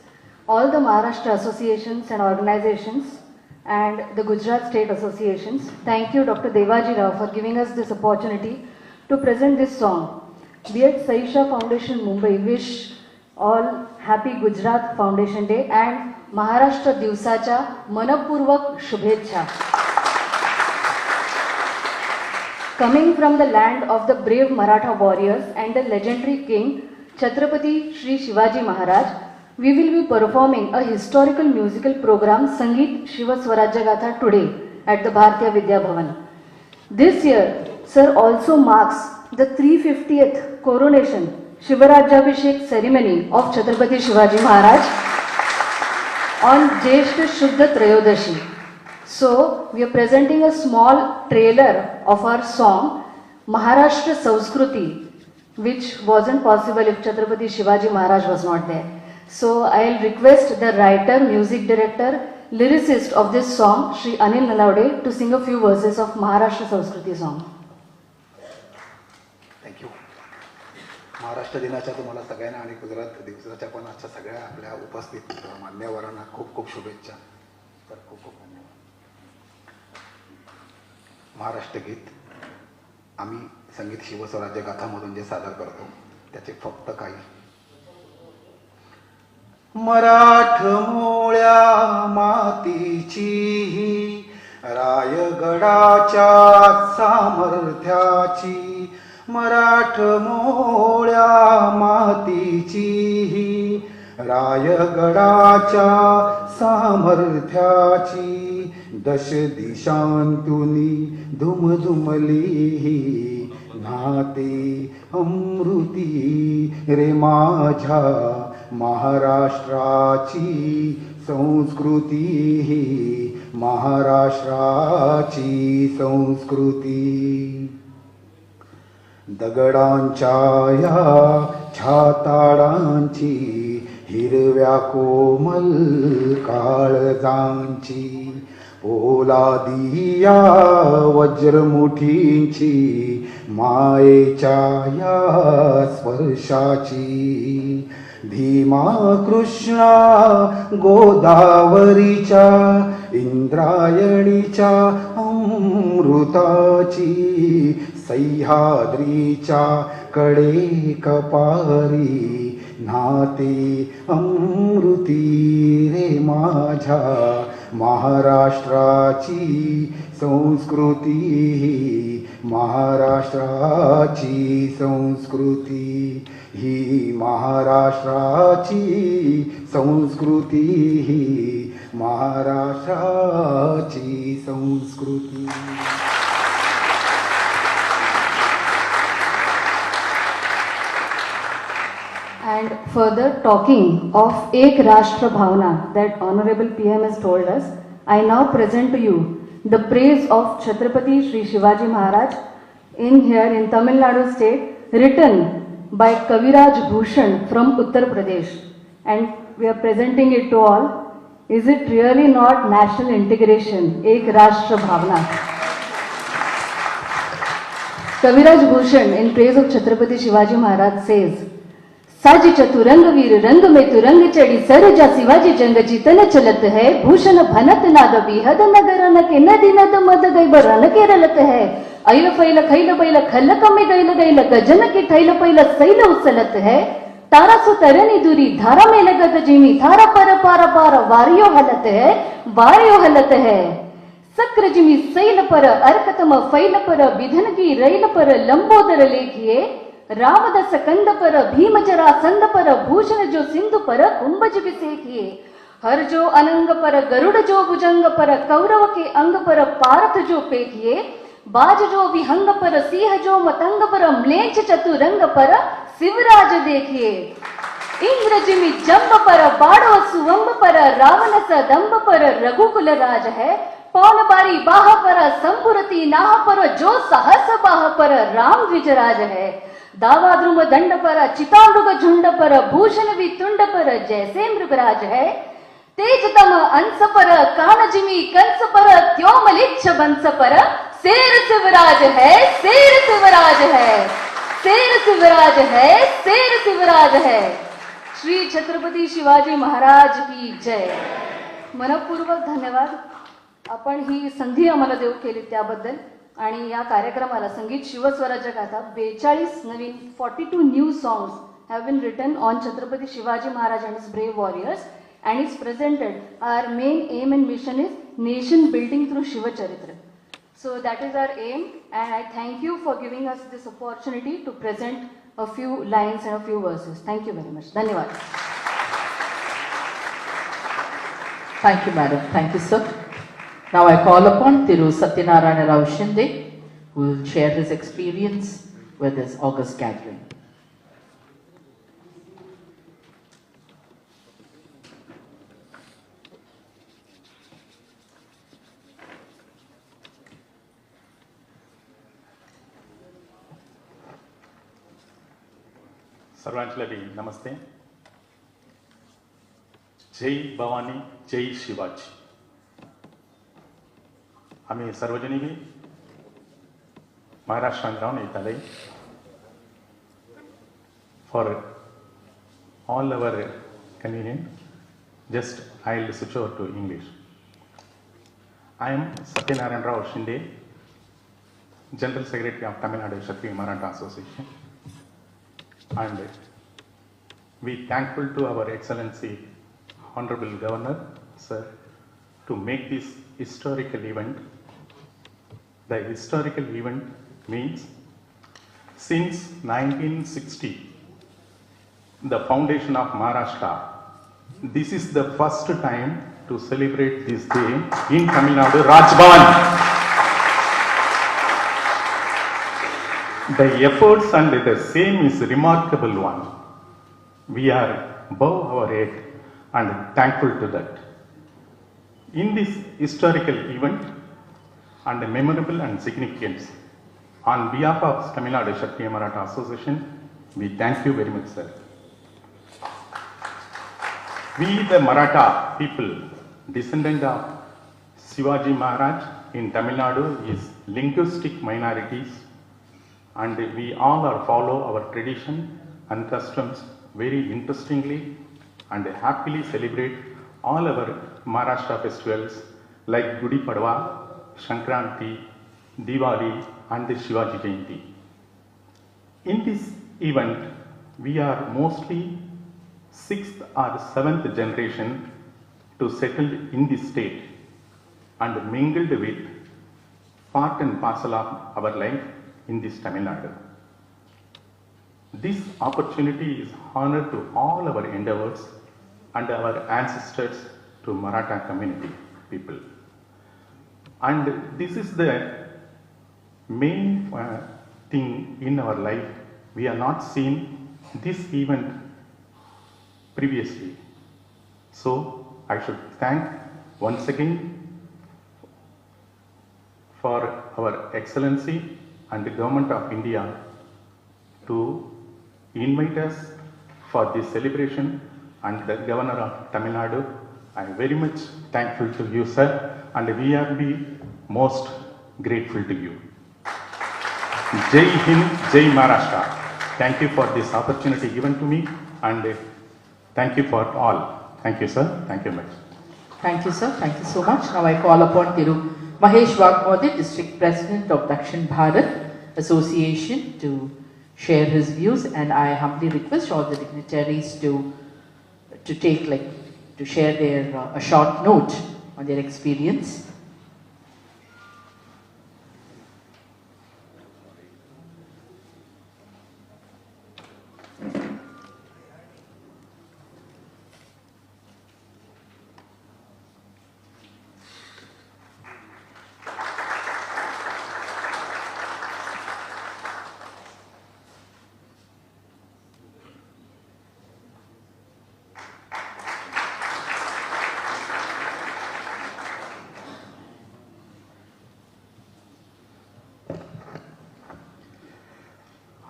all the Maharashtra associations and organizations, and the Gujarat State Associations. Thank you, Dr. Devaji Rao, for giving us this opportunity to present this song. We at Saisha Foundation Mumbai wish all happy Gujarat Foundation Day and Maharashtra Divsacha Manapurvak Shubhecha. Coming from the land of the brave Maratha warriors and the legendary king Chhatrapati Shri Shivaji Maharaj, we will be performing a historical musical program Sangeet Shiva Swarajya Gatha today at the Bharatiya Vidya Bhavan. This year, sir, also marks the 350th coronation Shivarajyabhishek ceremony of Chhatrapati Shivaji Maharaj on Jyeshta Shuddha Trayodashi. So, we are presenting a small trailer of our song Maharashtra Sanskruti, which wasn't possible if Chhatrapati Shivaji Maharaj was not there. So, I'll request the writer, music director, lyricist of this song, Shri Anil Nalawade, to sing a few verses of Maharashtra Sanskruti song. Thank you. Maharashtra दिनाच्या तुम्हाला सगळ्यांना आणि गुजरात दिवसाच्या पण आजच्या सगळ्या आपल्या उपस्थित मान्यवरांना खूप खूप शुभेच्छा. तर खूप खूप धन्यवाद. महाराष्ट्र गीत आम्ही संगीत शिवस्वराज्य गाथामधून जे सादर करतो त्याचे फक्त काही. मराठमोळ्या मातीची रायगडाच्या सामर्थ्याची मराठमोळ्या मातीची ही रायगडाच्या सामर्थ्याची दश दिशांतुनी धुमधुमली ही नाते अमृती रे माझ्या महाराष्ट्राची संस्कृती ही महाराष्ट्राची संस्कृती दगडांच्या या छाताडांची हिरव्या कोमल काळजांची पोलादी या वज्रमुठींची मायेच्या या स्पर्शाची भीमा कृष्णा गोदावरीच्या इंद्रायणीच्या अमृताची सह्याद्रीच्या कडे कपारी नाते अमृती रे माझ्या महाराष्ट्राची संस्कृती महाराष्ट्राची संस्कृती ही महाराष्ट्राची संस्कृती ही महाराष्ट्राची संस्कृती. And further talking of Ek Rashtra Bhavana that Honorable PM has told us, I now present to you the praise of Chhatrapati Shri Shivaji Maharaj in here in Tamil Nadu state, written by Kaviraj Bhushan from Uttar Pradesh. And we are presenting it to all. Is it really not national integration? Ek Rashtra Bhavana. Kaviraj Bhushan in praise of Chhatrapati Shivaji Maharaj says, साजी चतुरंग वीर रंग में तुरंग चढ़ी सरजा शिवाजी जंग जीतन चलत है भूषण भनत नाद बिहद नगर न के नदी नद मद गई बरन के रलत है ऐल फैल खैल बैल खल कमे गैल गैल गजन के ठैल पैल सैल उचलत है तारा सु तरनी दूरी धारा में लगत जिमी थारा पर पार पार वारियो हलत है सक्र जिमी सैल पर अर्कतम फैल पर विधन की रैल पर लंबोदर लेखिए रामदस कंद पर भीम जरा संद पर भूषण जो सिंधु पर कुंभज विसेखिए हर जो अनंग पर गरुड़ जो भुजंग पर कौरव के अंग पर पार्थ जो पेखिए बाज जो विहंग पर सिंह जो मतंग पर म्लेच्छ चतुरंग पर शिवराज देखिए इंद्र जिमि जंब पर बाड़ो सुवंब पर रावण सदंब पर रघुकुल राज है पौन बारी बाह पर संपुरती नाह पर जो सहस बाह पर राम विजराज है दावा द्रुम दंड पर चितामृग झुंड पर भूषण वितुंड पर जैसे मृगराज है तेजतम अंश पर कान जिमी कंस पर त्योमलिच्छ बंस पर शेर शिवराज है शेर शिवराज है शेर शिवराज है शेर शिवराज है. श्री छत्रपती शिवाजी महाराज की जय. मनपूर्वक धन्यवाद. आपण ही संधी आम्हाला देऊ केली त्याबद्दल. आणि या कार्यक्रमाला संगीत शिवस्वराज्य गाथा 42 नवीन 42 new songs have been written on Chhatrapati Shivaji Maharaj and his brave warriors and is presented. Our main aim and mission is nation building through Shiva Charitra. So that is our aim and I thank you for giving us this opportunity to present a few lines and a few verses. Thank you very much. Dhanyawad. Thank you, madam. Thank you, sir. Now I call upon Thiru Satyanarayana Rao Shinde, who will share his experience with this August gathering. सर्वांची नमस्ते. जय भवानी जय शिवाजी. आम्ही सर्वजणी B महाराष्ट्रात राहून येताले for all our convenient just I will switch over to English. I am Satyanarayana Rao Shinde, General Secretary of Tamil Nadu Kshatriya Maratha Association, and we thankful to our Excellency Honorable Governor Sir to make this historical event. The historical event means Since 1960, the foundation of Maharashtra, this is the first time to celebrate this day in Tamil Nadu, Rajbhavan. The efforts and the same is remarkable one. We are bow our head and thankful to that. In this historical event and memorable and significance, on behalf of Tamil Nadu Kshatriya Maratha Association, we thank you very much, sir. We, the Maratha people, descendant of Shivaji Maharaj in Tamil Nadu, is linguistic minorities, and we all are follow our tradition and customs very interestingly and happily celebrate all our Maharashtra festivals like Gudi Padwa, Sankranti, Diwali and the Shivaji Jayanti. In this event, we are mostly 6th or 7th generation to settle in this state and mingled with part and parcel of our life in this Tamil Nadu. This opportunity is honor to all our endeavors and our ancestors to Maratha community people. And this is the main thing in our life. We have not seen this event previously. So I should thank once again for our Excellency and the Government of India to invite us for this celebration, and the Governor of Tamil Nadu. I am very much thankful to you, sir, and we are be most grateful to you. Jai Hind, Jai Maharashtra. Thank you for this opportunity given to me, and thank you for all. Thank you, sir. Thank you much. Thank you, sir. Thank you so much. Now I call upon Thiru Mahesh Wagmode, District President of Dakshin Bharat Association, to share his views, and I humbly request all the dignitaries to share their a short note on their experience.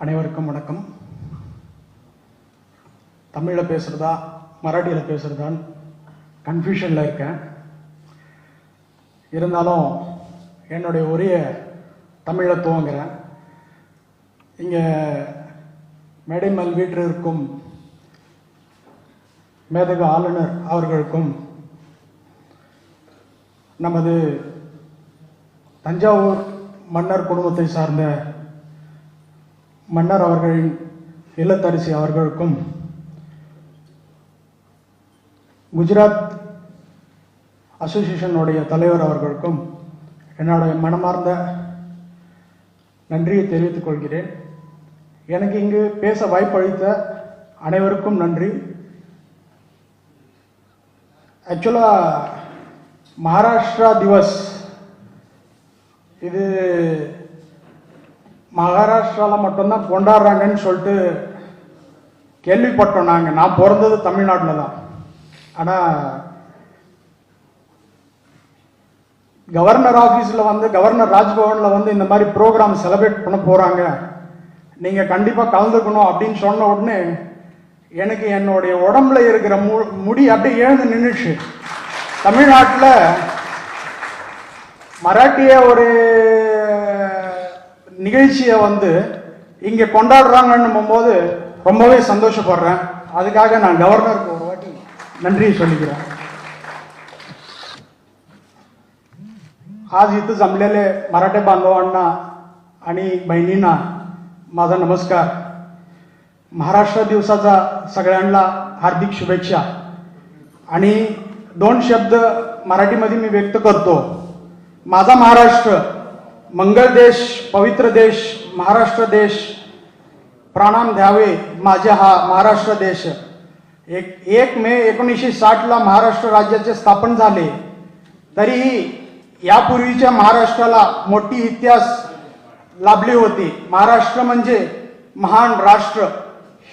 அனைவருக்கும் வணக்கம். தமிழில் பேசுகிறதா மராட்டியில் பேசுகிறதான்னு கன்ஃபியூஷனில் இருக்கேன். இருந்தாலும் என்னுடைய உரையை தமிழில் துவங்குறேன். இங்கே மேடைமல் வீட்டில் இருக்கும் மேதகு ஆளுநர் அவர்களுக்கும், நமது தஞ்சாவூர் மன்னர் குடும்பத்தை சார்ந்த மன்னர் அவர்களின் இல்லத்தரசி அவர்களுக்கும், குஜராத் அசோசியேஷனுடைய தலைவர் அவர்களுக்கும் என்னுடைய மனமார்ந்த நன்றியை தெரிவித்துக் கொள்கிறேன். எனக்கு இங்கு பேச வாய்ப்பளித்த அனைவருக்கும் நன்றி. ஆக்சுவலாக மகாராஷ்டிரா திவஸ் இது மகாராஷ்டிராவில் மட்டும்தான் கொண்டாடுறாங்கன்னு சொல்லிட்டு கேள்விப்பட்டோம். நான் பிறந்தது தமிழ்நாட்டில் தான். ஆனால் கவர்னர் ஆஃபீஸில் கவர்னர் ராஜ்பவனில் இந்த மாதிரி ப்ரோக்ராம் செலிப்ரேட் பண்ண போகிறாங்க, நீங்கள் கண்டிப்பாக கலந்துக்கணும் அப்படின்னு சொன்ன உடனே எனக்கு என்னுடைய உடம்புல இருக்கிற முடி அப்படியே எழுந்து நின்றுச்சு. தமிழ்நாட்டில் மராட்டிய ஒரு நிகழ்ச்சியை இங்கே கொண்டாடுறாங்கன்னும் போது ரொம்பவே சந்தோஷப்படுறேன். அதுக்காக நான் கவர்னருக்கு ஒரு வாட்டி நன்றி சொல்லிக்கிறேன். आज इथं जमलेले मराठी बांधवांना आणि बहिणींना माझा नमस्कार. महाराष्ट्र दिवसाचा सगळ्यांना हार्दिक शुभेच्छा. आणि दोन शब्द मराठीमध्ये मी व्यक्त करतो. माझा महाराष्ट्र मंगळ देश, पवित्र देश, महाराष्ट्र देश प्रणाम द्यावे माझे हा महाराष्ट्र देश. 1 मे 1960 ला महाराष्ट्र राज्याचे स्थापन झाले. तरीही यापूर्वीच्या महाराष्ट्राला मोठी इतिहास लाभली होती. महाराष्ट्र म्हणजे महान राष्ट्र,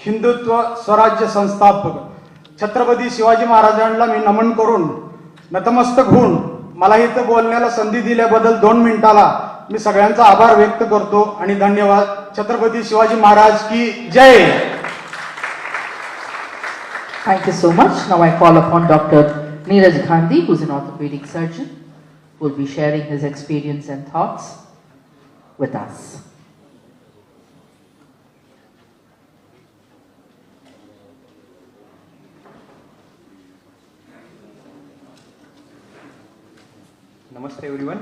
हिंदुत्व स्वराज्य संस्थापक छत्रपती शिवाजी महाराजांना मी नमन करून नतमस्तक होऊन मला इथं बोलण्याला संधी दिल्याबद्दल 2 मिनिटाला मी सगळ्यांचा आभार व्यक्त करतो आणि धन्यवाद. छत्रपती शिवाजी महाराज की जय. Thank you so much. Now I call upon Dr. Neeraj Gandhi, who is an orthopedic surgeon, who will be sharing his experience and thoughts with us. Namaste everyone.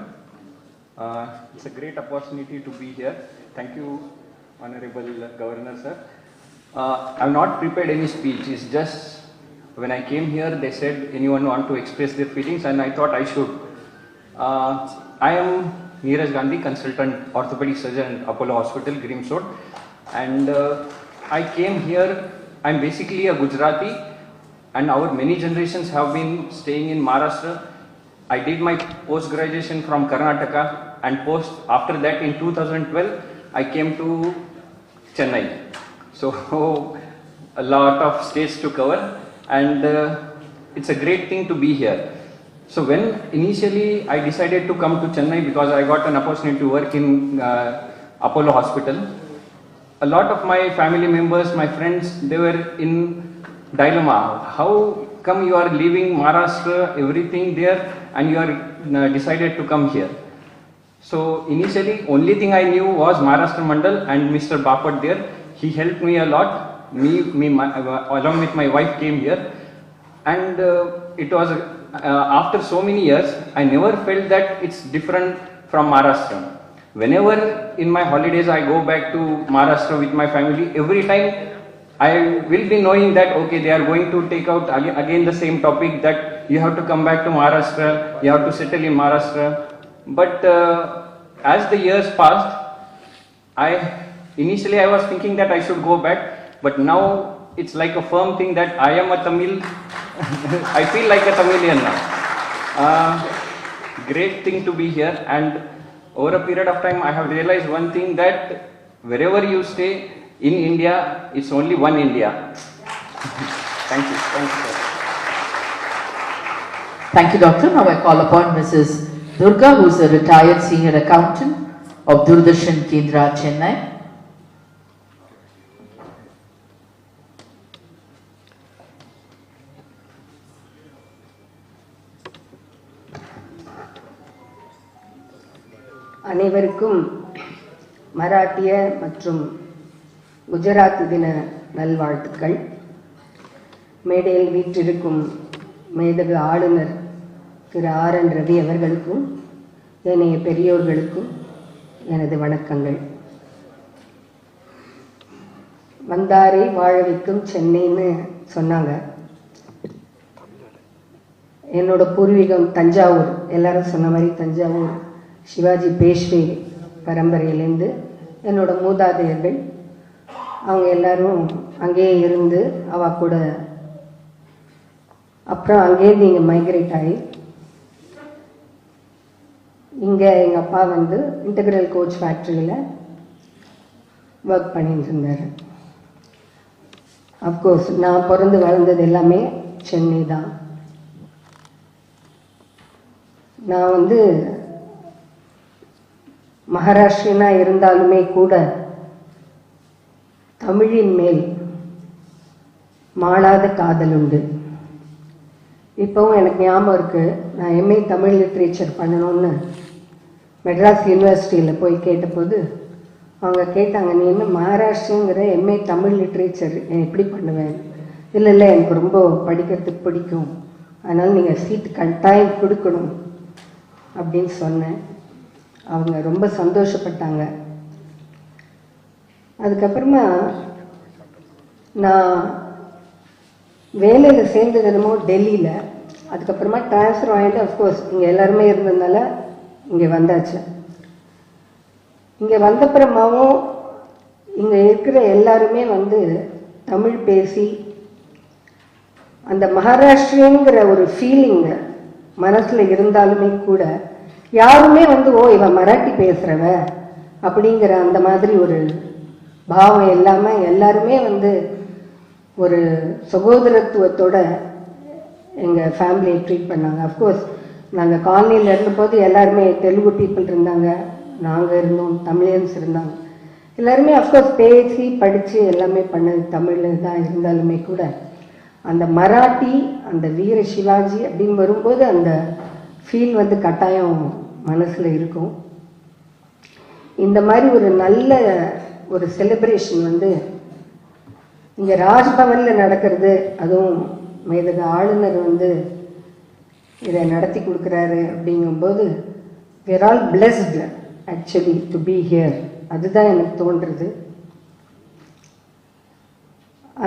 It's a great opportunity to be here. Thank you, Honorable Governor sir. I've not prepared any speech. It's just when I came here, they said anyone want to express their feelings, and I thought I should. I am Neeraj Gandhi, consultant orthopedic surgeon at Apollo Hospital, Grimsod, and I came here. I'm basically a Gujarati, and our many generations have been staying in Maharashtra. I did my post-graduation from Karnataka, and after that in 2012, I came to Chennai. So a lot of states to cover, and it's a great thing to be here. So when initially I decided to come to Chennai because I got an opportunity to work in Apollo Hospital, a lot of my family members, my friends, they were in dilemma. How come you are leaving Maharashtra, everything there, and you are decided to come here? So initially, only thing I knew was Maharashtra Mandal and Mr. Bapat there. He helped me a lot. Along with my wife came here, and it was after so many years, I never felt that it's different from Maharashtra. Whenever in my holidays I go back to Maharashtra with my family, every time I will be knowing that okay, they are going to take out again the same topic that you have to come back to Maharashtra, you have to settle in Maharashtra. But as the years passed, Initially I was thinking that I should go back, but now it's like a firm thing that I am a Tamil. I feel like a Tamilian now. Great thing to be here, and over a period of time I have realized one thing, that wherever you stay in India, it's only one India. Thank you. Thank you, sir. Thank you, Doctor. Now I call upon Mrs. Durga, who is a retired senior accountant of Doordarshan Kendra, Chennai. அனைவருக்கும் மராட்டிய மற்றும் குஜராத்தி தின நல்வாழ்த்துக்கள். மேடையில் வீற்றிருக்கும் மேதகு ஆளுநர் திரு R. N.. Ravi அவர்களுக்கும் ஏனைய பெரியோர்களுக்கும் எனது வணக்கங்கள். வந்தாரை வாழ வைக்கும் சென்னைன்னு சொன்னாங்க. என்னோட பூர்வீகம் தஞ்சாவூர். எல்லாரும் சொன்ன மாதிரி தஞ்சாவூர் சிவாஜி பேஷ்வே பரம்பரையிலேருந்து என்னோட மூதாதையர்கள் அவங்க எல்லாரும் அங்கேயே இருந்து அவ கூட அப்புறம் அங்கேருந்து இங்கே மைக்ரேட் ஆகி இங்கே எங்கள் அப்பா வந்து இன்டெகிரல் கோச் ஃபேக்ட்ரியில் ஒர்க் பண்ணிட்டு இருந்தார். அஃப்கோர்ஸ் நான் பிறந்து வளர்ந்தது எல்லாமே சென்னை தான். நான் வந்து மகாராஷ்டிரனா இருந்தாலுமே கூட தமிழின் மேல் மாளாத காதல் உண்டு. இப்போவும் எனக்கு ஞாபகம் இருக்கு, நான் எம்ஏ தமிழ் லிட்ரேச்சர் பண்ணணும்னு மெட்ராஸ் யூனிவர்சிட்டியில் போய் கேட்டபோது அவங்க கேட்டாங்க, நீ என்ன மகாராஷ்டிரங்கிற எம்ஏ தமிழ் லிட்ரேச்சர் எப்படி பண்ணுவேன்? இல்லை இல்லை, எனக்கு ரொம்ப படிக்கிறதுக்கு பிடிக்கும், அதனால் நீங்கள் சீட்டு கட்டாயம் கொடுக்கணும் அப்படின்னு சொன்னேன். அவங்க ரொம்ப சந்தோஷப்பட்டாங்க. அதுக்கப்புறமா நான் வேலையில் சேர்ந்தது என்னமோ டெல்லியில். அதுக்கப்புறமா ட்ரான்ஸ்ஃபர் ஆகிட்டு அஃப்கோர்ஸ் இங்கே எல்லாருமே இருந்ததுனால இங்கே வந்தாச்சு. இங்கே வந்தப்புறமாவும் இங்கே இருக்கிற எல்லாருமே வந்து தமிழ் பேசி அந்த மகாராஷ்டிரியங்கிற ஒரு ஃபீலிங் மனசில் இருந்தாலுமே கூட யாருமே வந்து ஓ இவன் மராட்டி பேசுகிறவ அப்படிங்கிற அந்த மாதிரி ஒரு பாவம் இல்லாமல் எல்லாருமே வந்து ஒரு சகோதரத்துவத்தோட எங்கள் ஃபேமிலியை ட்ரீட் பண்ணாங்க. அஃப்கோர்ஸ் நாங்கள் காலனியில் இருந்தபோது எல்லாருமே தெலுங்கு பீப்புள் இருந்தாங்க, நாங்கள் இருந்தோம், தமிழியன்ஸ் இருந்தாங்க. எல்லாருமே அஃப்கோர்ஸ் பேசி படித்து எல்லாமே பண்ணது தமிழில் தான் இருந்தாலுமே கூட அந்த மராட்டி அந்த வீர சிவாஜி அப்படின்னு வரும்போது அந்த ஃபீல் வந்து கட்டாயம் மனசில் இருக்கும். இந்த மாதிரி ஒரு நல்ல ஒரு செலிப்ரேஷன் வந்து இங்கே ராஜ்பவனில் நடக்கிறது, அதுவும் மேதக ஆளுநர் வந்து இதை நடத்தி கொடுக்குறாரு அப்படிங்கும்போது we are all blessed actually to be here. அதுதான் எனக்கு தோன்றுறது.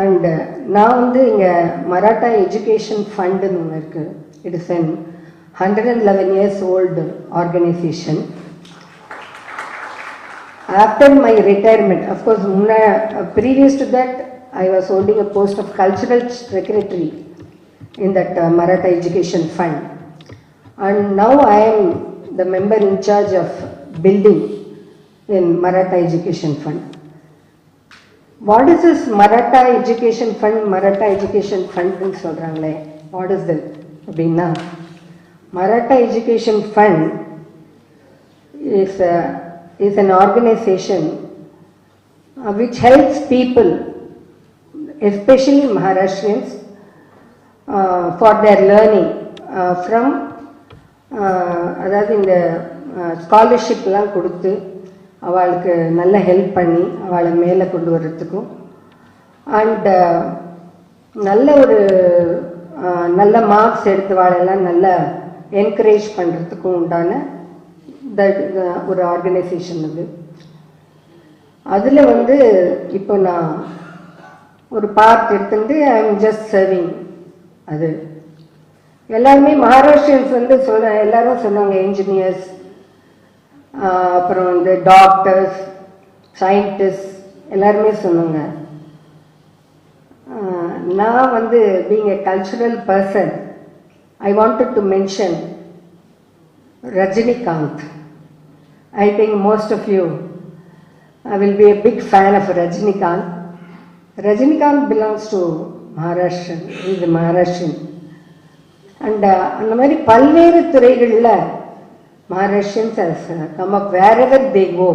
அண்ட் நான் வந்து இங்கே மராட்டா எஜுகேஷன் ஃபண்டுன்னு ஒன்று இருக்குது. It is an 111 years old organization. After my retirement, of course, previous to that, I was holding a post of cultural secretary in that Maratha Education Fund. And now I am the member in charge of building in Maratha Education Fund. What is this Maratha Education Fund? Maratha Education Fund ன்னு சொல்கிறாங்களே, what is that அப்படின்னா, Maratha Education Fund is an organization which helps people, especially Maharashtrians, for their learning from அதாவது இந்த ஸ்காலர்ஷிப்லாம் கொடுத்து அவளுக்கு நல்ல help பண்ணி அவளை மேலே கொண்டு வர்றதுக்கும் அண்ட் நல்ல ஒரு நல்ல மார்க்ஸ் எடுத்தவாளெல்லாம் நல்லா என்கரேஜ் பண்ணுறதுக்கும் உண்டான ஒரு ஆர்கனைசேஷன் அது. அதில் வந்து இப்போ நான் ஒரு பார்ட் எடுத்துட்டு ஐ எம் ஜஸ்ட் சர்விங். அது எல்லாருமே மகாராஷ்டிரியன்ஸ் வந்து எல்லாரும் சொன்னாங்க, இன்ஜினியர்ஸ், அப்புறம் வந்து டாக்டர்ஸ், சயின்டிஸ்ட் எல்லாருமே சொன்னாங்க. நான் வந்து being a cultural person I wanted to mention Rajinikanth. I think most of you will be a big fan of Rajinikanth. Rajinikanth belongs to Maharashtra. He is a Maharashtrian. And அந்த மாதிரி பல்வேறு துறைகளில் Maharashtrians has come up wherever they go.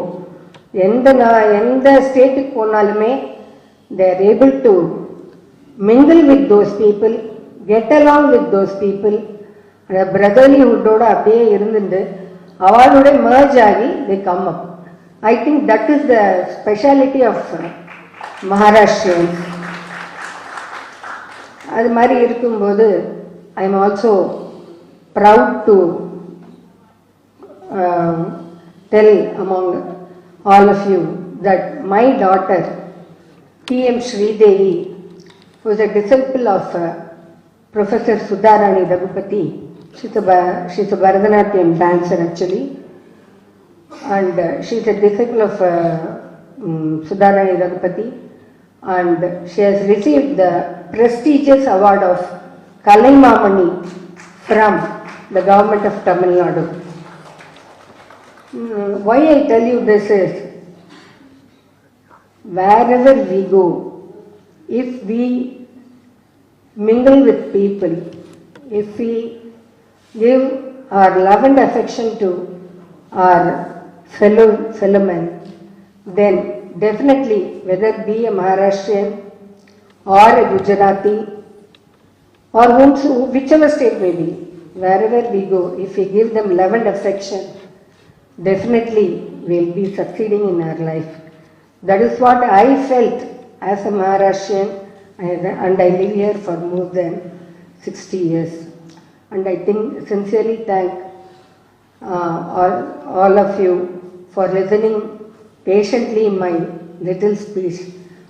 எந்த ஸ்டேட்டுக்கு போனாலுமே they are able to mingle with those people, get along with those people. பிரதர்லிஹுட்டோட அப்படியே இருந்துட்டு அவளோட merge ஆகி they come up. I think that is the speciality of Maharashtrians. அது மாதிரி இருக்கும்போது I am also proud to tell among all of you that my daughter T.M. Sridevi, who is a disciple of Professor Sudharani Raghupati. She's a Bharatanatyam dancer actually, and she's a disciple of Sudharani Raghupati, and she has received the prestigious award of Kalaimamani from the government of Tamil Nadu. Why I tell you this is, wherever we go, if we mingle with people, if we give our love and affection to our fellow men, then definitely, whether be a Maharashtrian or a Gujarati or whichever state may be, wherever we go, if we give them love and affection, definitely we'll be succeeding in our life. That is what I felt as a Maharashtrian, and I live here for more than 60 years. And I think, sincerely thank all of you for listening patiently my little speech.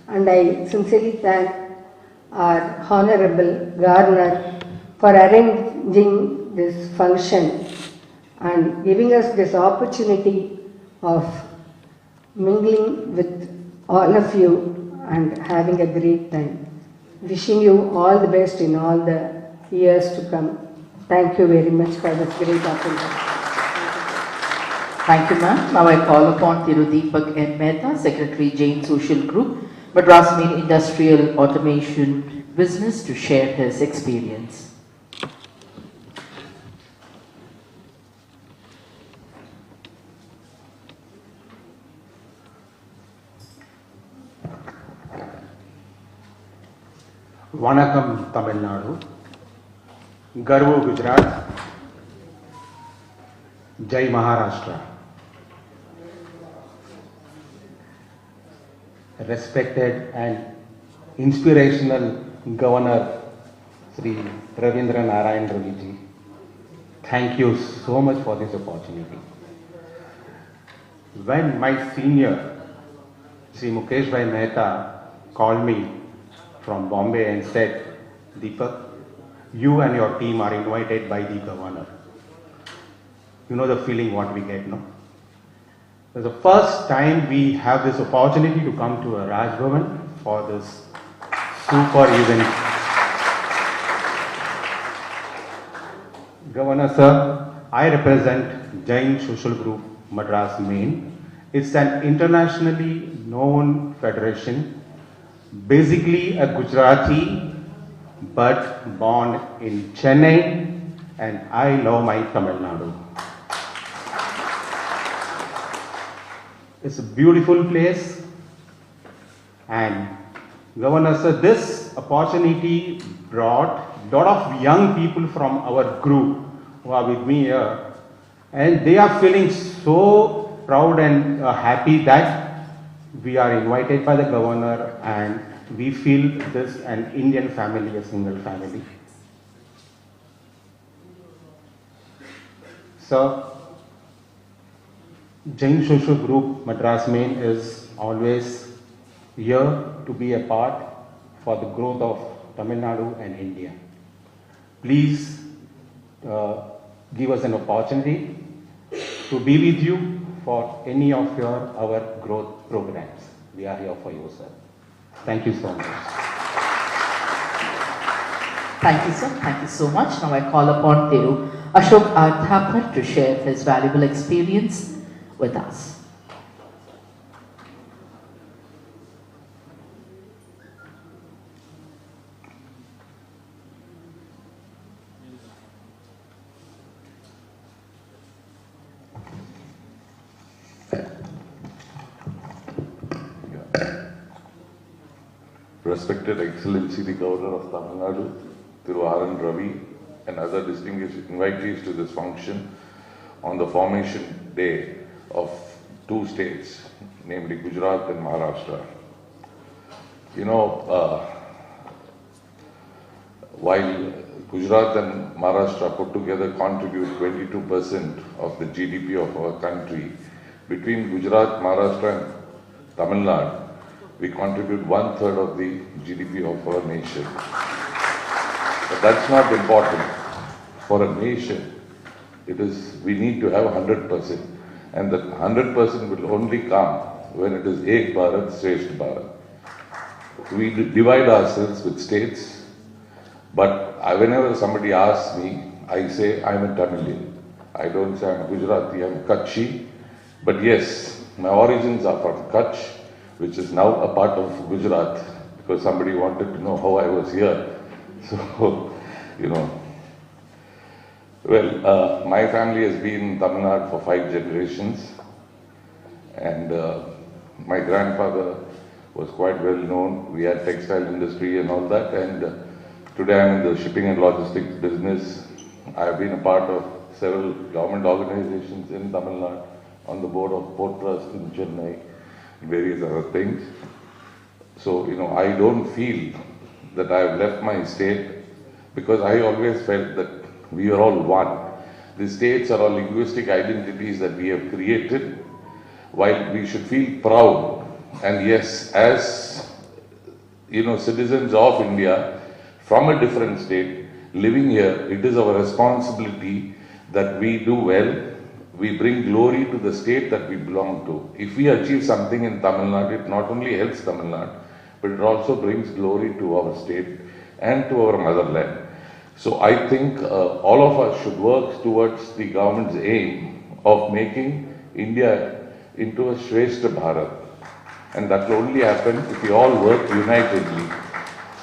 And I sincerely thank our Honorable Governor for arranging this function and giving us this opportunity of mingling with all of you and having a great time. Wishing you all the best in all the years to come. Thank you very much for this great opportunity. Thank you, ma'am. Now I call upon Thirudeepak N. Mehta, Secretary, Jain Social Group, Madras Main Industrial Automation Business, to share his experience. Vanakkam Tamil Nadu, Garvo Gujarat, Jai Maharashtra. Respected and inspirational Governor Sri Ravindra Narayan Raviji, thank you so much for this opportunity. When my senior Sri Mukesh Bhai Mehta called me from Bombay and said, Deepak, you and your team are invited by the governor. You know the feeling what we get, no? It's the first time we have this opportunity to come to a Raj Bhavan for this super event. Governor sir, I represent Jain Social Group Madras Main. It's an internationally known federation, basically a Gujarati but born in Chennai, and I love my Tamil Nadu. It's a beautiful place, and Governor sir, this opportunity brought a lot of young people from our group who are with me here, and they are feeling so proud and happy that we are invited by the governor, and we feel this an Indian family, a single family. So, Jain Social Group Madras Main is always here to be a part for the growth of Tamil Nadu and India. Please give us an opportunity to be with you for any of our growth programs. We are here for you, sir. Thank you so much. Thank you, sir. Thank you so much. Now I call upon Thiru Ashok R. Thapar to share his valuable experience with us. Respected Excellency, the Governor of Tamil Nadu, Thiru R.N. Ravi, and other distinguished invitees to this function on the formation day of two states, namely Gujarat and Maharashtra. You know, while Gujarat and Maharashtra put together contribute 22% of the GDP of our country, between Gujarat, Maharashtra and Tamil Nadu, we contribute 1/3 of the GDP of our nation. But that's not important. For a nation, we need to have 100%. And that 100% will only come when it is Ek Bharat, Shresth Bharat. We divide ourselves with states, but whenever somebody asks me, I say I'm a Tamilian. I don't say I'm Gujarati, I'm Kutchi. But yes, my origins are from Kutch, which is now a part of Gujarat, because somebody wanted to know how I was here. So, you know. Well, my family has been in Tamil Nadu for 5 generations, and my grandfather was quite well known. We had textile industry and all that, and today I'm in the shipping and logistics business. I have been a part of several government organizations in Tamil Nadu, on the board of Port Trust in Chennai, various other things. So, you know, I don't feel that I have left my state, because I always felt that we are all one. The states are all linguistic identities that we have created, while we should feel proud. And yes, as, you know, citizens of India from a different state living here, it is our responsibility that we do well, we bring glory to the state that we belong to. If we achieve something in Tamil Nadu, it not only helps Tamil Nadu, but it also brings glory to our state and to our motherland. So I think all of us should work towards the government's aim of making India into a Shrestha Bharat. And that will only happen if we all work unitedly.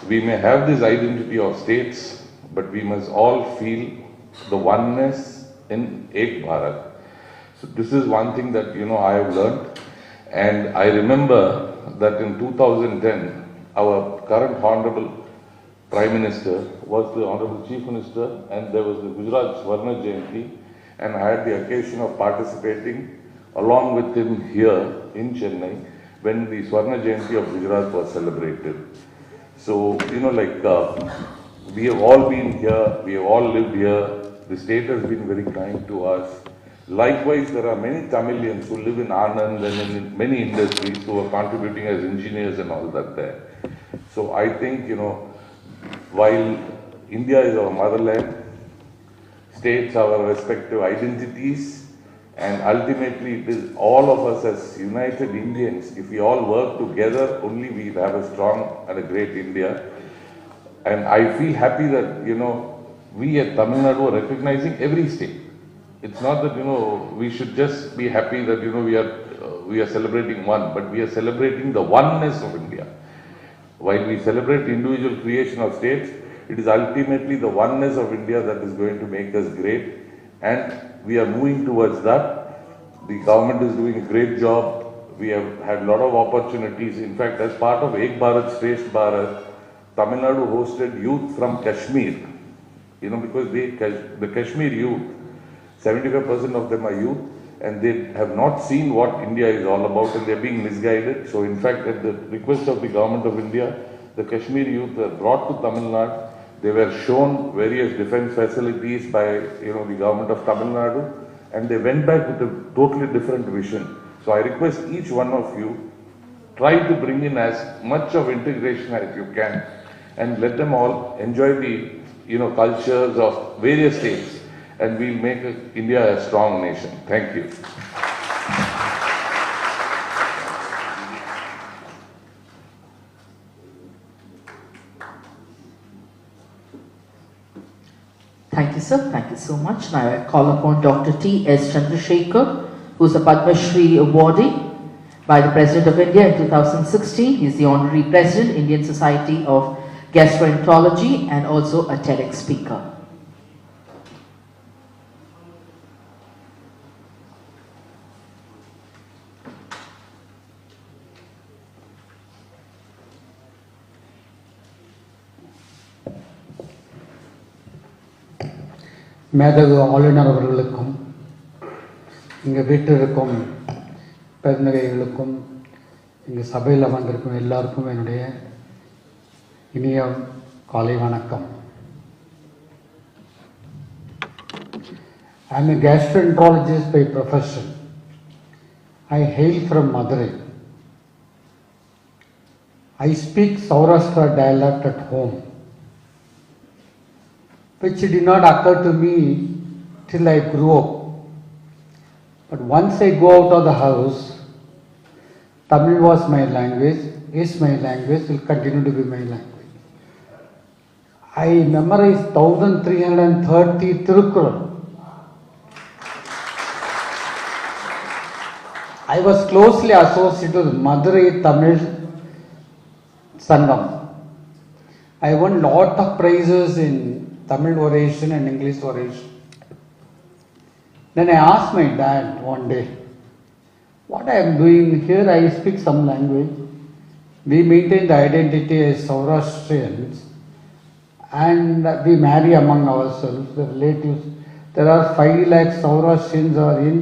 We may have this identity of states, but we must all feel the oneness in Ek Bharat. So this is one thing that, I have learned. And I remember that in 2010, our current Honorable Prime Minister was the Honorable Chief Minister, and there was the Gujarat Swarna Jayanti, and I had the occasion of participating along with him here in Chennai when the Swarna Jayanti of Gujarat was celebrated. So, we have all been here, we have all lived here, the state has been very kind to us. Likewise, there are many Tamilians who live in Anand and in many industries who are contributing as engineers and all that there. So I think, while India is our motherland, states have our respective identities, and ultimately it is all of us as united Indians. If we all work together, only we will have a strong and a great India. And I feel happy that, we at Tamil Nadu are recognizing every state. It's not that, we should just be happy that, we are celebrating one, but we are celebrating the oneness of India. While we celebrate individual creation of states, it is ultimately the oneness of India that is going to make us great, and we are moving towards that. The government is doing a great job. We have had a lot of opportunities. In fact, as part of Ek Bharat, Shrestha Bharat, Tamil Nadu hosted youth from Kashmir, because the Kashmir youth, 75% of them are youth, and they have not seen what India is all about, and they are being misguided. So in fact, at the request of the government of India, the Kashmir youth were brought to Tamil Nadu. They were shown various defense facilities by the government of Tamil Nadu, and they went back with a totally different vision. So I request each one of you, try to bring in as much of integration as you can, and let them all enjoy the cultures of various states, and we'll make India a strong nation. Thank you. Thank you, sir. Thank you so much. Now I call upon Dr. T.S. Chandrasekhar, who is a Padma Shri awardee by the President of India in 2016. He is the Honorary President, Indian Society of Gastroenterology, and also a TEDx speaker. மேதகு ஆளுநர் அவர்களுக்கும் இங்கே வீட்டிற்கும் பெருந்தகைகளுக்கும் இங்கே சபையில் வந்திருக்கும் எல்லாருக்கும் என்னுடைய இனிய காலை வணக்கம். I am a gastroenterologist by profession. I hail from Madurai. I speak Saurashtra dialect at home, which did not occur to me till I grew up. But once I go out of the house, Tamil was my language, is my language, will continue to be my language. I memorized 1330 Tirukkural. I was closely associated with Madurai Tamil Sangam. I won lot of prizes in Tamil oration and English oration. Then I asked my dad one day, what I am doing here, I speak some language. We maintain the identity as Saurashtrians, and we marry among ourselves, the relatives. There are 5 lakhs Saurashtrians are in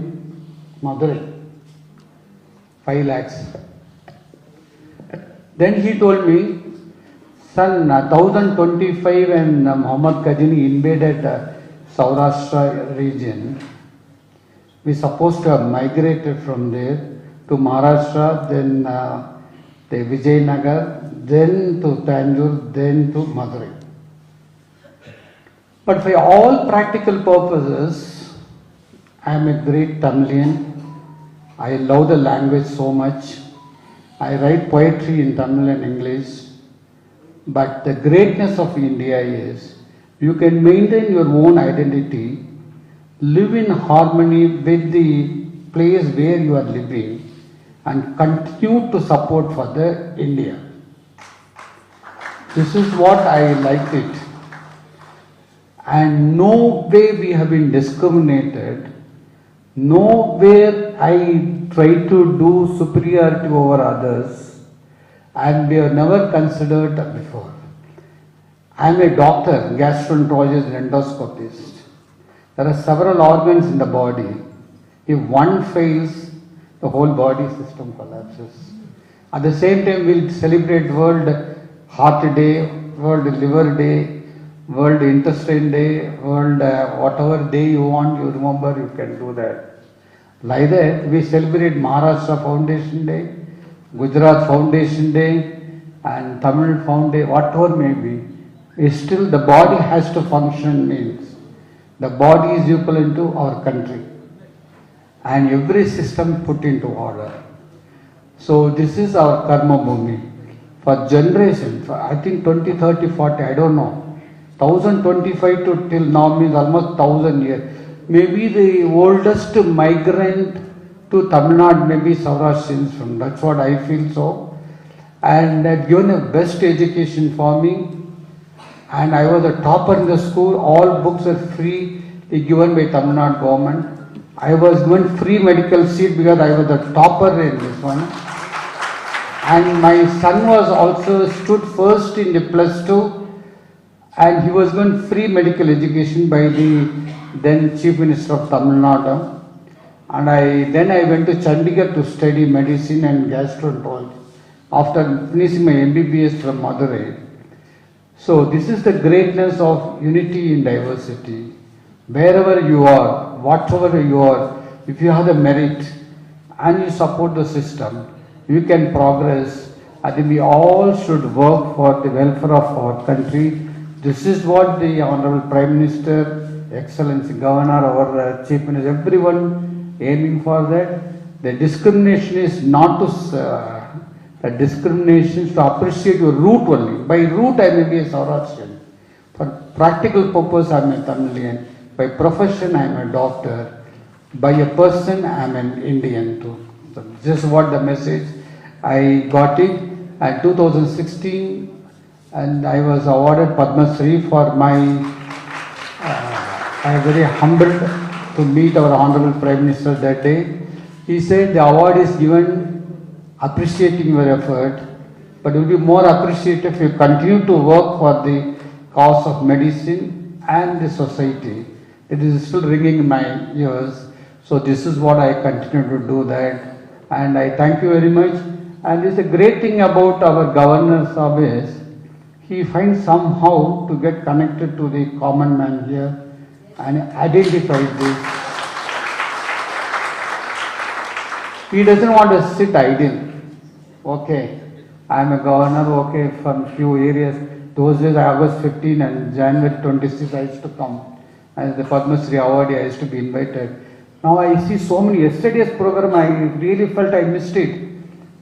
Madurai. 5 lakhs. Then he told me, son, 1025 when Muhammad Ghazini invaded Saurashtra region, we supposed to have migrated from there to Maharashtra, then the Vijayanagar, then to Tanjore, then to Madurai. But for all practical purposes, I am a great Tamilian. I love the language so much. I write poetry in Tamil and English. But the greatness of India is you can maintain your own identity, live in harmony with the place where you are living, and continue to support for the India. This is what I liked it. And no way we have been discriminated, nowhere I try to do superiority over others, and we have never considered before. I am a doctor, gastroenterologist and endoscopist. There are several organs in the body. If one fails, the whole body system collapses. At the same time, we'll celebrate World Heart Day, World Liver Day, World Intestine Day, World whatever day you want, you remember, you can do that. Like that, we celebrate Maharashtra Foundation Day, Gujarat Foundation Day, and Tamil Foundation, whatever may be. It's still the body has to function, means the body is equivalent to our country, and every system put into order. So this is our karma bhumi. For generations, for I think 20, 30, 40, I don't know. 1025 to till now means almost 1000 years. Maybe the oldest migrant to Tamil Nadu may be Saurashtrians from. That's what I feel so. And had given a best education for me. And I was a topper in the school. All books are free, given by Tamil Nadu government. I was given free medical seat because I was the topper in this one. And my son was also stood first in the +2, and he was given free medical education by the then Chief Minister of Tamil Nadu. And then I went to Chandigarh to study medicine and gastroenterology after finishing my MBBS from Madurai. So this is the greatness of unity in diversity. Wherever you are, whatever you are, if you have the merit and you support the system, you can progress. I think we all should work for the welfare of our country. This is what the Honorable Prime Minister, Excellency Governor, our Chief Minister, everyone aiming for that. The discrimination is not to the discrimination is to appreciate your root only. By root I may be a Saurashtrian. For practical purpose I am a Tamilian. By profession I am a doctor. By a person I am an Indian too. So this is what the message I got it. And 2016, and I was awarded Padma Shri for my. I am very humbled to meet our Honorable Prime Minister that day. He said the award is given appreciating your effort, but it will be more appreciated if you continue to work for the cause of medicine and the society. It is still ringing in my ears. So this is what I continue to do that. And I thank you very much. And it's a great thing about our governor's office. He finds somehow to get connected to the common man here and identify this. He doesn't want to sit idle. Okay, I am a governor, okay, from few areas. Those days I was 15 and January 26 I used to come. As the Padma Shri awardee, I used to be invited. Now I see so many. Yesterday's program, I really felt I missed it.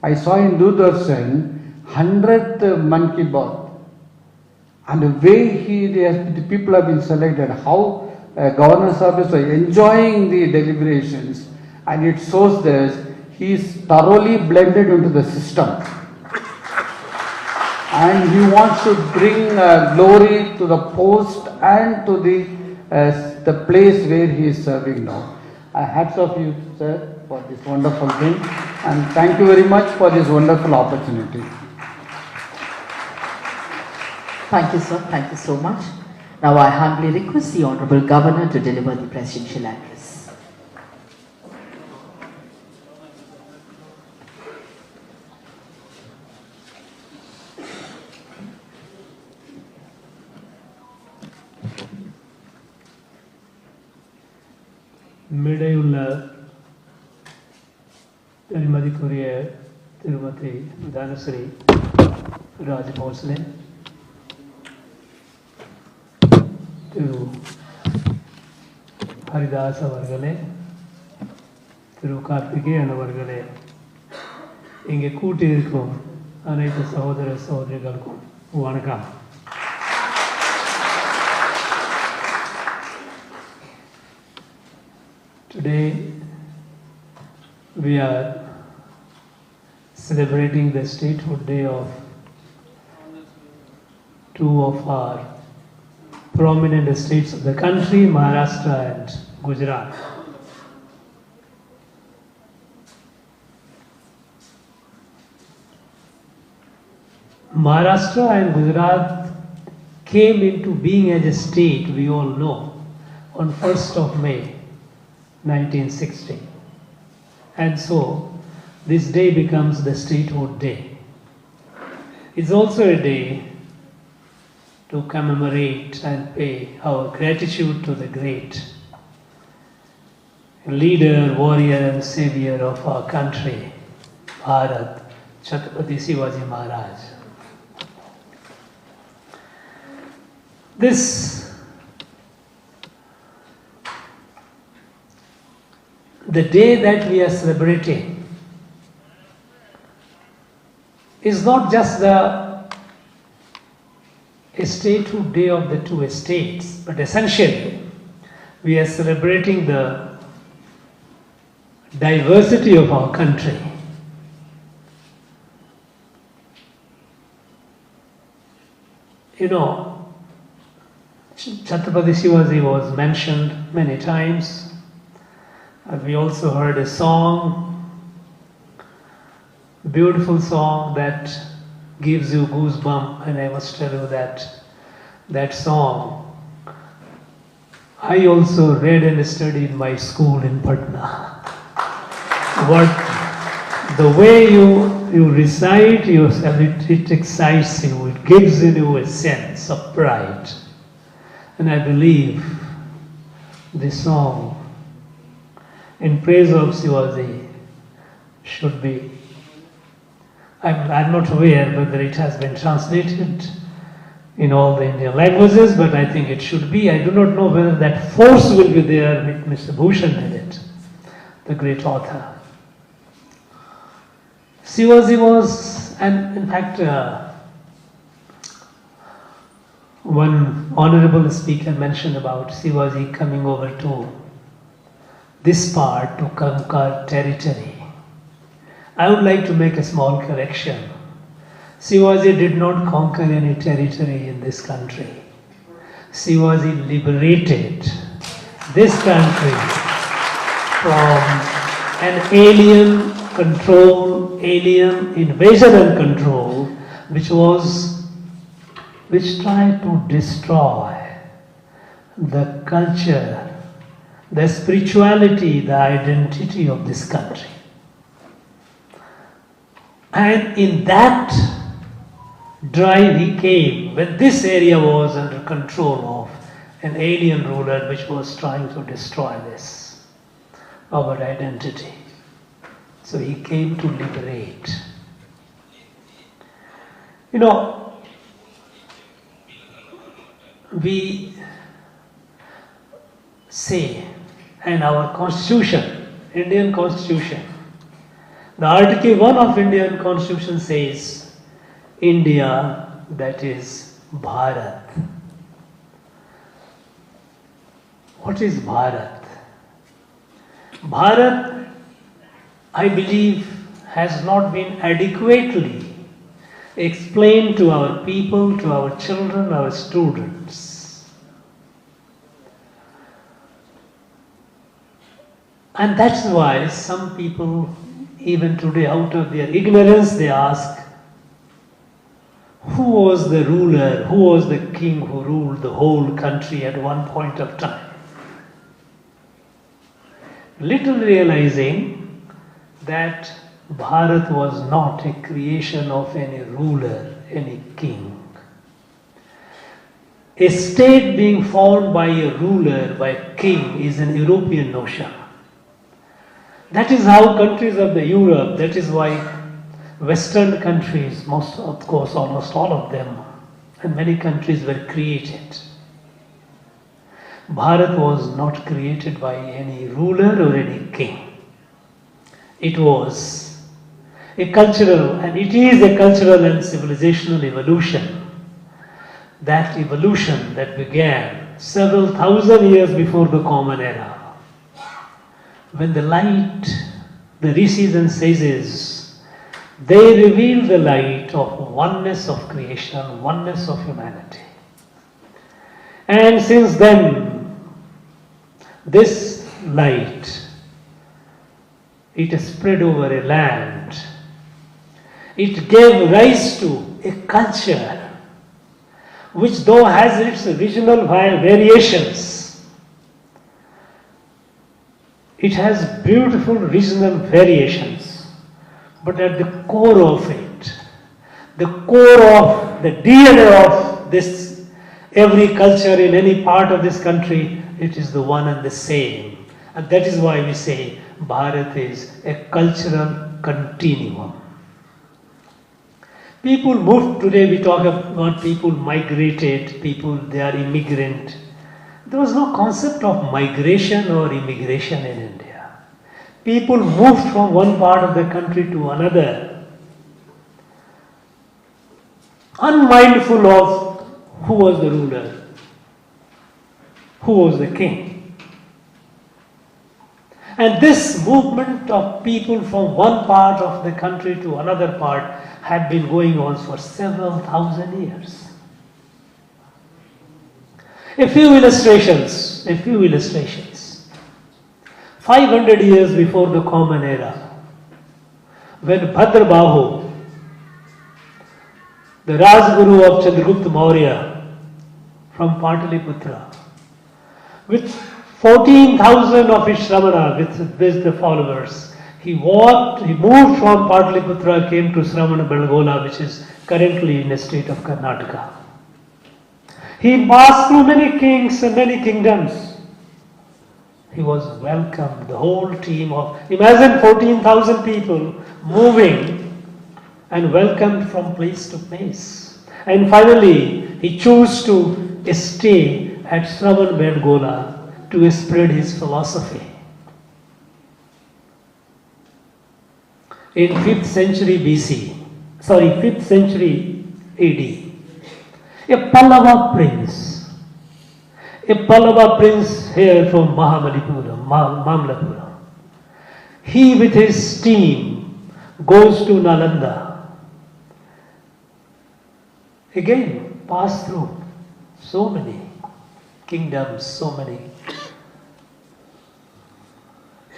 I saw in Doordarshan 100th Man Ki Baat. And the way the people have been selected, how governor's office are enjoying the deliberations, and it shows that he is thoroughly blended into the system. And he wants to bring glory to the post and to the place where he is serving now. Hats off you, sir, for this wonderful thing. And thank you very much for this wonderful opportunity. Thank you, sir. Thank you so much. Now I humbly request the Honorable Governor to deliver the presidential address. மேடையுள்ள பெருமதிக்குரிய திருமதி தனஸ்ரீ ராஜபோஸ்லே, திரு ஹரிதாஸ் அவர்களே, திரு கார்த்திகேயன் அவர்களே, இங்கே கூட்டியிருக்கும் அனைத்து சகோதர சகோதரிகளுக்கும் வணக்கம். Today we are celebrating the statehood day of two of our prominent states of the country, Maharashtra and Gujarat. Maharashtra and Gujarat came into being as a state, we all know, on 1st of May 1960. And so this day becomes the statehood day. It's also a day to commemorate and pay our gratitude to the great leader, warrior and savior of our country, Bharat, Chhatrapati Shivaji Maharaj. The day that we are celebrating is not just the statehood day of the two states, but essentially we are celebrating the diversity of our country. You know, Chhatrapati Shivaji was mentioned many times. We also heard a song, beautiful song that gives you goosebumps, and I must tell you that song I also read and studied in my school in Patna. The way you recite, it excites you, it gives you a sense of pride. And I believe this song in praise of Shivaji should be, I'm not aware whether it has been translated in all the Indian languages, but I think it should be. I do not know whether that force will be there with Mr. Bhushan in it, the great author. Shivaji was, and in fact, one honorable speaker mentioned about Shivaji coming over to this part to conquer territory. I would like to make a small correction. Shivaji did not conquer any territory in this country. Shivaji liberated this country from an alien control, alien invasion and control, which tried to destroy the culture, the spirituality, the identity of this country. And in that drive he came when this area was under control of an alien ruler which was trying to destroy our identity. So he came to liberate. You know, we say in our constitution, Indian constitution, the Article 1 of Indian constitution says, India, that is Bharat. What is Bharat? Bharat, I believe, has not been adequately explained to our people, to our children, our students. And that's why some people, even today, out of their ignorance, they ask, who was the ruler, who was the king who ruled the whole country at one point of time? Little realizing that Bharat was not a creation of any ruler, any king. A state being formed by a ruler, by a king, is an European notion. That is how countries of the Europe, that is why Western countries, most of course, almost all of them, and many countries were created. Bharat was not created by any ruler or any king. It was a cultural, and it is a cultural and civilizational evolution. That evolution that began several thousand years before the Common Era. When the light, the rishis and sages, they reveal the light of oneness of creation, oneness of humanity. And since then, this light, it has spread over a land. It gave rise to a culture which, though has its regional variations, it has beautiful regional variations. But at the core of it, the core of the DNA of this, every culture in any part of this country, it is the one and the same. And that is why we say Bharat is a cultural continuum. People moved today, we talk about people migrated, people, they are immigrant. There was no concept of migration or immigration in India. People moved from one part of the country to another, unmindful of who was the ruler, who was the king. And this movement of people from one part of the country to another part had been going on for several thousand years. A few illustrations. 500 years before the Common Era, when Bhadrabahu, the Rajguru of Chandragupta Maurya from Pataliputra, with 14,000 of his Shramana, with the followers, he moved from Pataliputra, came to Sramana Belgola, which is currently in the state of Karnataka. He passed through many kings and many kingdoms. He was welcomed, the whole team of, imagine 14,000 people moving and welcomed from place to place. And finally, he chose to stay at Sramana Belgola to spread his philosophy. In 5th century AD, a Pallava prince here from Mamlapuram, he with his team goes to Nalanda. Again, passed through so many kingdoms, so many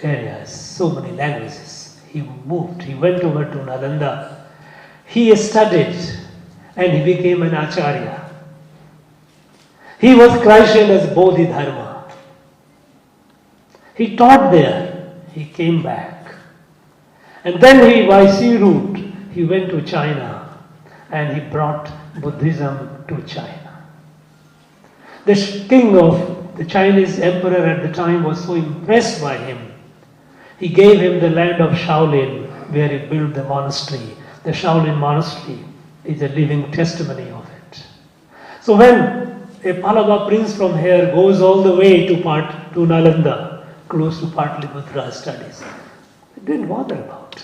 areas, so many languages. He moved, he went over to Nalanda. He studied and he became an acharya. He was christened as Bodhidharma. He taught there, he came back. And then by sea route, he went to China and he brought Buddhism to China. The king of the Chinese emperor at the time was so impressed by him. He gave him the land of Shaolin, where he built the monastery. The Shaolin monastery is a living testimony of it. So when a Pallava prince from here goes all the way to Nalanda, close to Pataliputra studies, it didn't bother about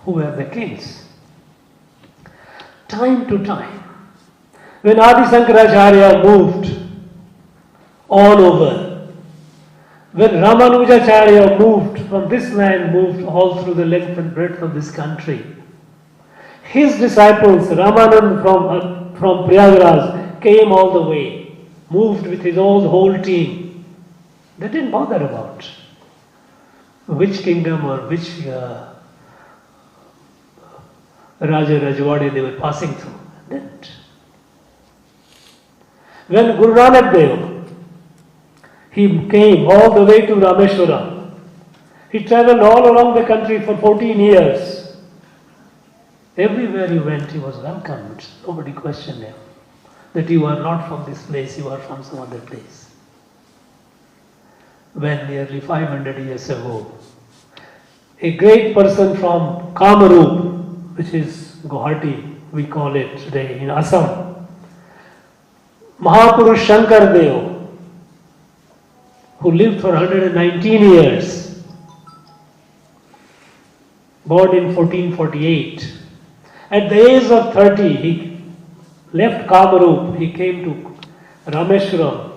who were the kings. Time to time, when Adi Sankaracharya moved all over, when Ramanujacharya moved from this land, moved all through the length and breadth of this country, his disciples, Ramanand from Prayagraj, came all the way, moved with his whole team. They didn't bother about which kingdom or which Raja Rajwade they were passing through. They didn't. When Guru Nanak Dev, he came all the way to Rameshwaram. He traveled all along the country for 14 years. Everywhere he went, he was welcomed. Nobody questioned him that you are not from this place, you are from some other place. When nearly 500 years ago, a great person from Kamarup, which is Guwahati, we call it today in Assam, Mahapurush Shankar Dev, who lived for 119 years, born in 1448. At the age of 30, he left Kamarup. He came to Rameshwaram,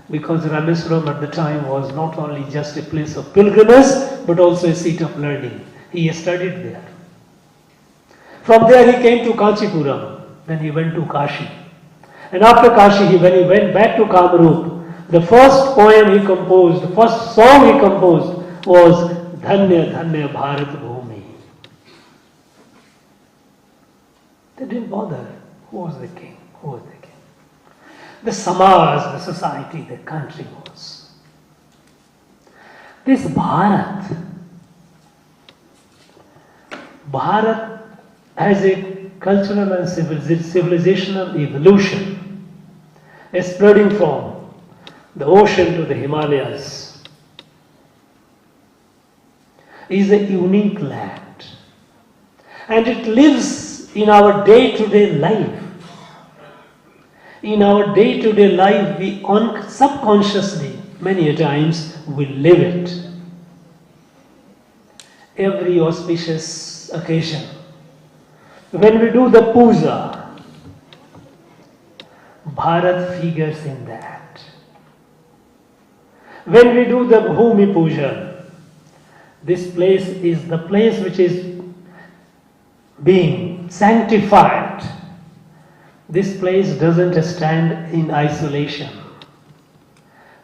because Rameshwaram at the time was not only just a place of pilgrimage, but also a seat of learning. He studied there. From there he came to Kanchipuram, then he went to Kashi. And after Kashi, when he went back to Kamarup, the first poem he composed, the first song he composed was Dhanya Dhanya Bharat Bhumi. They didn't bother. Who was the king? Who was the king? The Samaj, the society, the country was. This Bharat has a cultural and civilizational evolution, spreading from the ocean to the Himalayas. Is a unique land, and it lives in our day-to-day life. In our day-to-day life, we subconsciously, many a times, we live it. Every auspicious occasion, when we do the puja, Bharat figures in that. When we do the Bhumi Puja, this place is the place which is being sanctified. This place doesn't stand in isolation.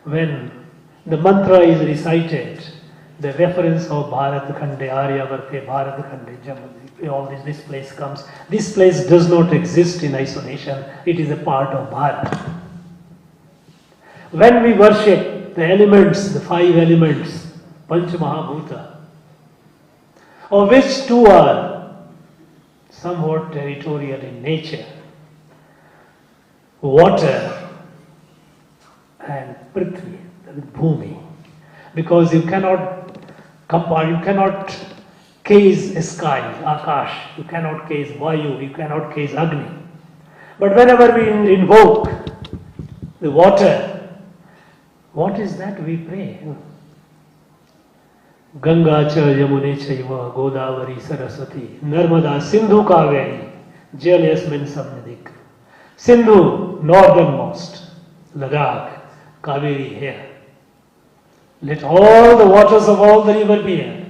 When the mantra is recited, the reference of Bharat Khande, Aryavarte, Bharat Khande, Jammu, all this place comes. This place does not exist in isolation. It is a part of Bharat. When we worship the elements, the 5 elements, Panch Mahabhuta, of which 2 are somewhat territorial in nature, water and Prithvi, Bhumi, because you cannot case a sky, Akash, you cannot case Vayu, you cannot case Agni. But whenever we invoke the water, what is that we pray? Ganga cha Yamune chaiva Godavari Saraswati Narmada Sindhu Kaveri Jal yasmin samnidik. Sindhu, northernmost, Ladakh, Kaveri here. Let all the waters of all the river be here.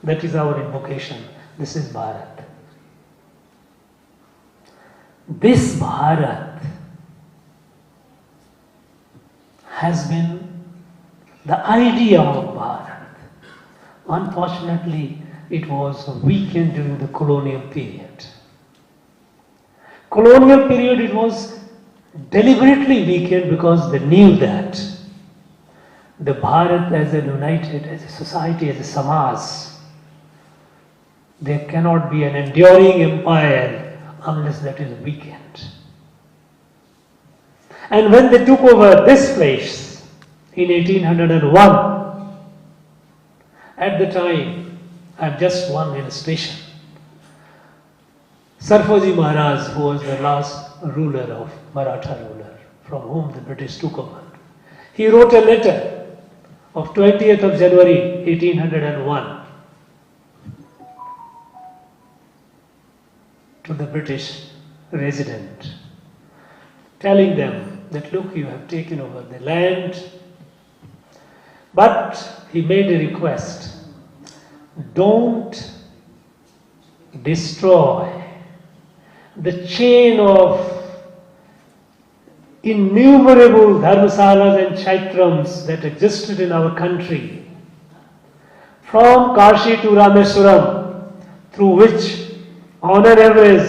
That is our invocation. This is Bharat. This Bharat has been the idea of Bharat. Unfortunately, it was weakened during the colonial period. Colonial period, it was deliberately weakened because they knew that the Bharat as a united, as a society, as a Samaj, there cannot be an enduring empire unless that is weakened. And when they took over this place in 1801, at the time, I have just one illustration. Sarfaji Maharaj, who was the last ruler of Maratha ruler, from whom the British took over, he wrote a letter of 20th of January 1801 to the British resident, telling them that, look, you have taken over the land, but he made a request, don't destroy the chain of innumerable dharmasalas and chaitrams that existed in our country, from Kashi to Rameshwaram, through which on an average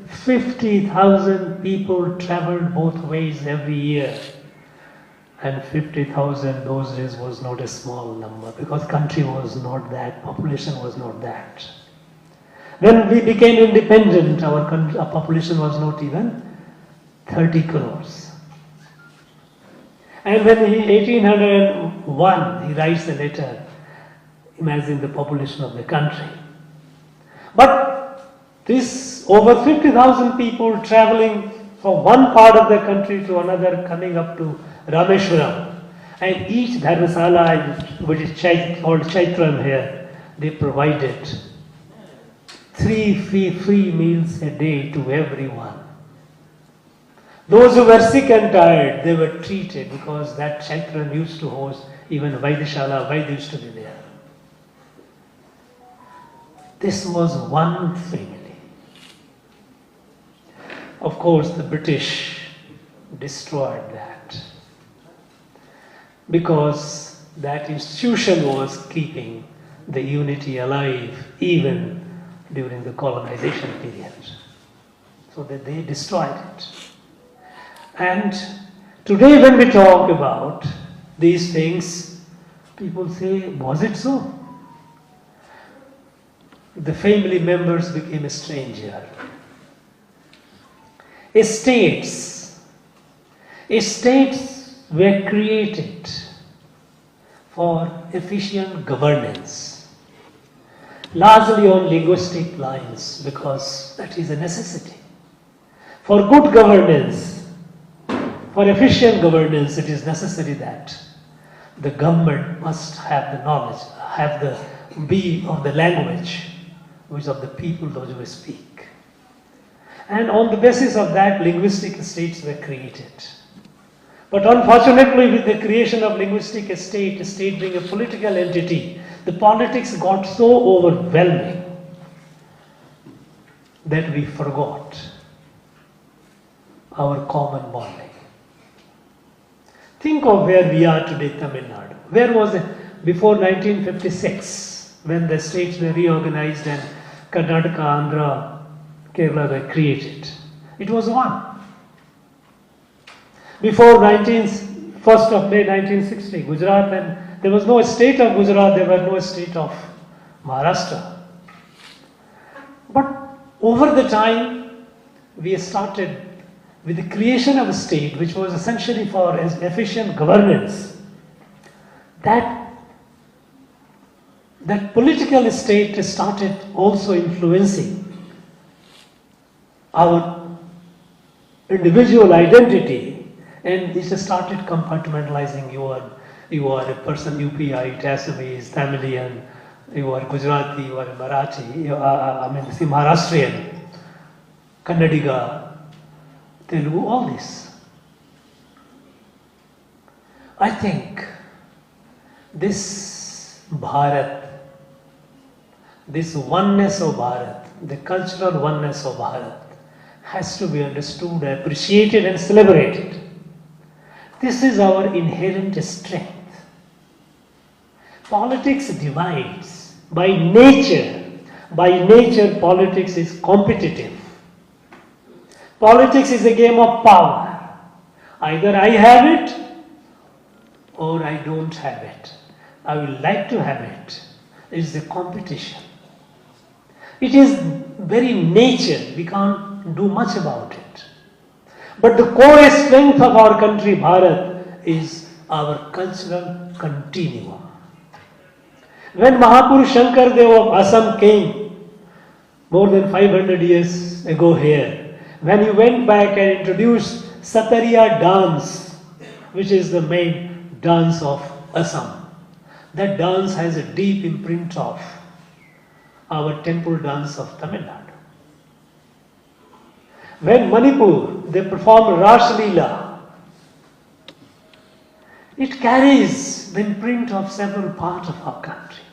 50,000 people traveled both ways every year. And 50,000 those days was not a small number, because country was not that, population was not that. When we became independent, our population was not even 30 crores. And when in 1801 he writes a letter, imagine the population of the country. But this over 50,000 people traveling from one part of the country to another, coming up to Rameshwaram, and each dharmasala, which is called Chaitram here, they provided 3 free meals a day to everyone. Those who were sick and tired, they were treated because that shelter used to host even Vaidishala, Vaidya used to be there. This was one family. Of course, the British destroyed that because that institution was keeping the unity alive even during the colonization period. So that they destroyed it. And today when we talk about these things, people say, was it so? The family members became a stranger. Estates were created for efficient governance, largely on linguistic lines, because that is a necessity. For good governance, for efficient governance, it is necessary that the government must have the knowledge, be of the language, which of the people those who speak. And on the basis of that, linguistic estates were created. But unfortunately, with the creation of linguistic estate being a political entity, the politics got so overwhelming that we forgot our common bonding. Think of where we are today, Tamil Nadu. Where was it before 1956, when the states were reorganized and Karnataka, Andhra, Kerala were created? It was one. Before 1st of May 1960, Gujarat, and there was no state of Gujarat, there was no state of Maharashtra. But over the time, we started with the creation of a state which was essentially for efficient governance. That political state started also influencing our individual identity, and it started compartmentalizing. You are a person UPI, Assamese, Tamilian, you are Gujarati, you are Marathi, Maharashtrian, Kannadiga, Telugu, all this. I think this Bharat, this oneness of Bharat, the cultural oneness of Bharat, has to be understood, appreciated and celebrated. This is our inherent strength. Politics divides. By nature, politics is competitive. Politics is a game of power. Either I have it or I don't have it. I will like to have it. It is a competition. It is very nature. We can't do much about it. But the core strength of our country, Bharat, is our cultural continuum. When Mahapurush Shankar Dev of Assam came more than 500 years ago here, when he went back and introduced Satariya dance, which is the main dance of Assam, that dance has a deep imprint of our temple dance of Tamil Nadu. When Manipur, they perform Ras Leela, it carries the imprint of several parts of our country.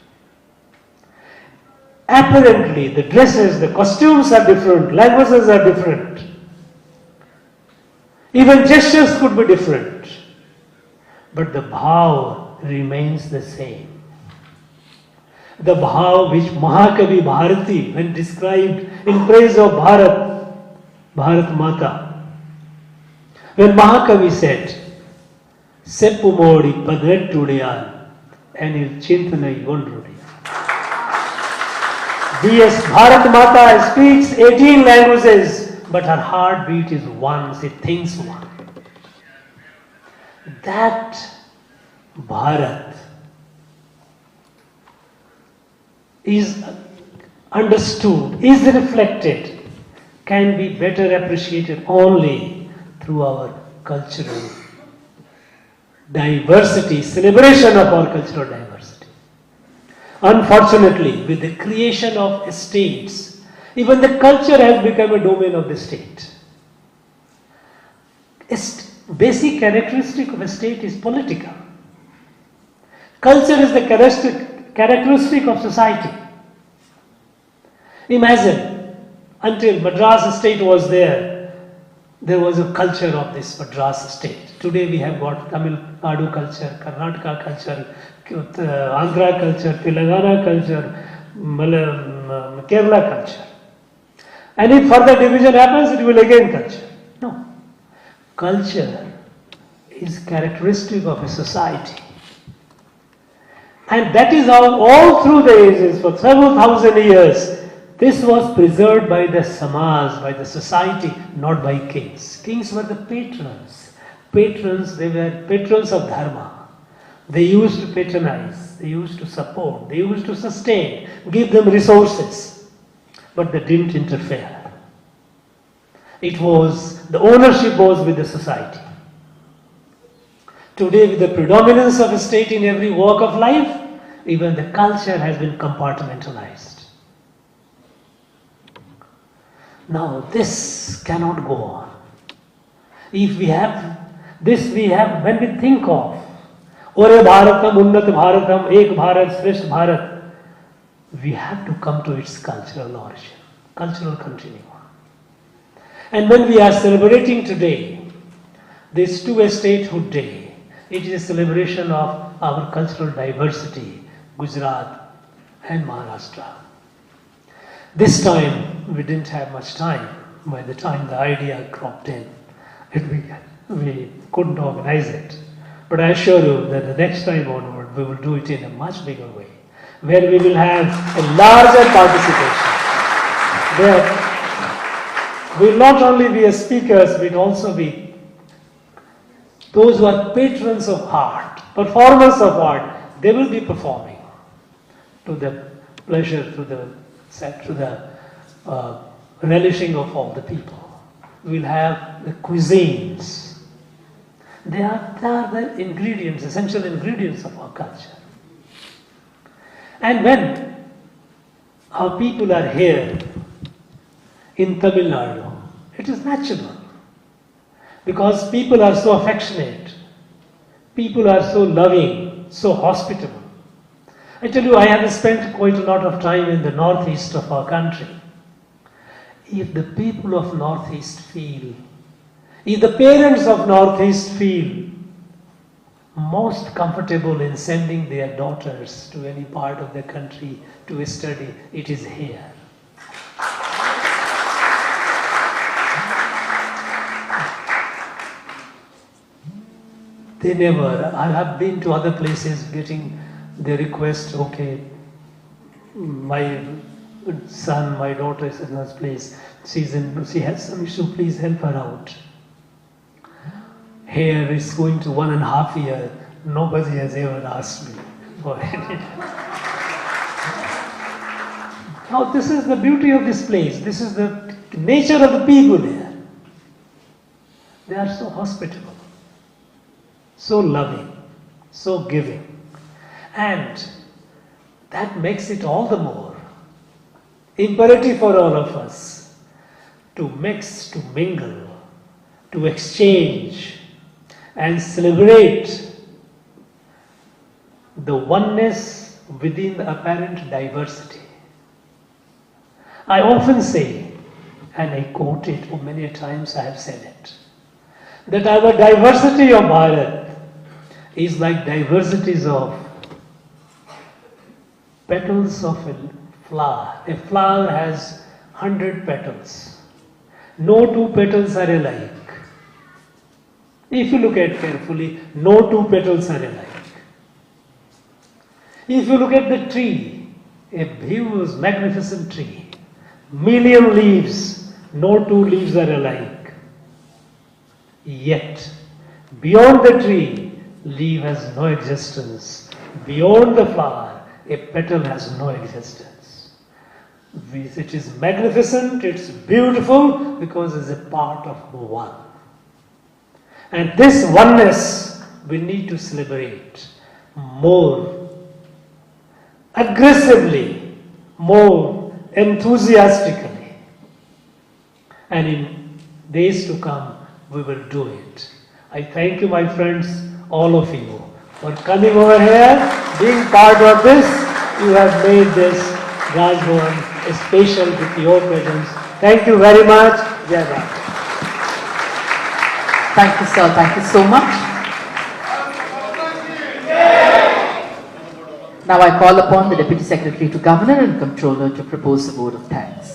Apparently, the dresses, the costumes are different, languages are different. Even gestures could be different. But the bhav remains the same. The bhav which Mahakavi Bharati, when described in praise of Bharat Mata, when Mahakavi said, Seppu Modi Padrettudiyan Anil Chintanai Gondrudiyan. Yes, Bharat Mata speaks 18 languages, but her heartbeat is one, she thinks one. That Bharat is understood, is reflected, can be better appreciated only through our cultural diversity, celebration of our cultural diversity. Unfortunately, with the creation of states, Even the culture has become a domain of the state. A basic characteristic of a state is political. Culture is the characteristic of society. Imagine, until Madras state was there was a culture of this Madras state. Today we have got Tamil Nadu culture, Karnataka culture, Andhra culture, Telangana culture, Kerala culture. And if further division happens, it will again culture. No. Culture is characteristic of a society. And that is how all through the ages, for several thousand years, this was preserved by the Samaj, by the society, not by kings. Kings were the patrons. Patrons, they were patrons of Dharma. They used to patronize, they used to support, they used to sustain, give them resources. But they didn't interfere. It was, the ownership was with the society. Today, with the predominance of a state in every walk of life, even the culture has been compartmentalized. Now, this cannot go on. If we have this, when we think of Ore Bharatam, Unnat Bharatam, Ek Bharat, Shreshth Bharat, we have to come to its cultural origin, cultural continuum. And when we are celebrating today, this two-statehood day, it is a celebration of our cultural diversity, Gujarat and Maharashtra. This time, we didn't have much time. By the time the idea cropped in, we couldn't organize it. But I assure you that the next time onward, we will do it in a much bigger way, where we will have a larger participation. There will not only be as speakers, but also be those who are patrons of art, performers of art. They will be performing to the pleasure, to the relishing of all the people. We will have the cuisines. They are the ingredients, essential ingredients of our culture. And when our people are here in Tamil Nadu, it is natural. Because people are so affectionate, people are so loving, so hospitable. I tell you, I have spent quite a lot of time in the northeast of our country. If the people of northeast feel, if the parents of northeast feel most comfortable in sending their daughters to any part of the country to study, it is here. They never, I have been to other places getting the request, okay, my son, my daughter is in this place, she has some issue, please help her out. Here it's going to 1.5 years, nobody has ever asked me for it. Now this is the beauty of this place, this is the nature of the people here. They are so hospitable, so loving, so giving. And that makes it all the more imperative for all of us to mix, to mingle, to exchange and celebrate the oneness within the apparent diversity. I often say, and I quote it, many times I have said it, that our diversity of Bharat is like diversities of petals of a flower. A flower has 100 petals. No two petals are alike. If you look at carefully, no two petals are alike. If you look at the tree, a huge, magnificent tree, million leaves, no two leaves are alike. Yet, beyond the tree, leaf has no existence. Beyond the flower, a petal has no existence. It is magnificent, it's beautiful because it's a part of one. And this oneness we need to celebrate more aggressively, more enthusiastically. and in days to come we will do it. I thank you, my friends, all of you, for coming over here, being part of this. You have made this Raj Bhavan special with your presence. Thank you very much. Jai Bharat. Thank you, sir. Thank you so much. Now I call upon the Deputy Secretary to Governor and Controller to propose a vote of thanks.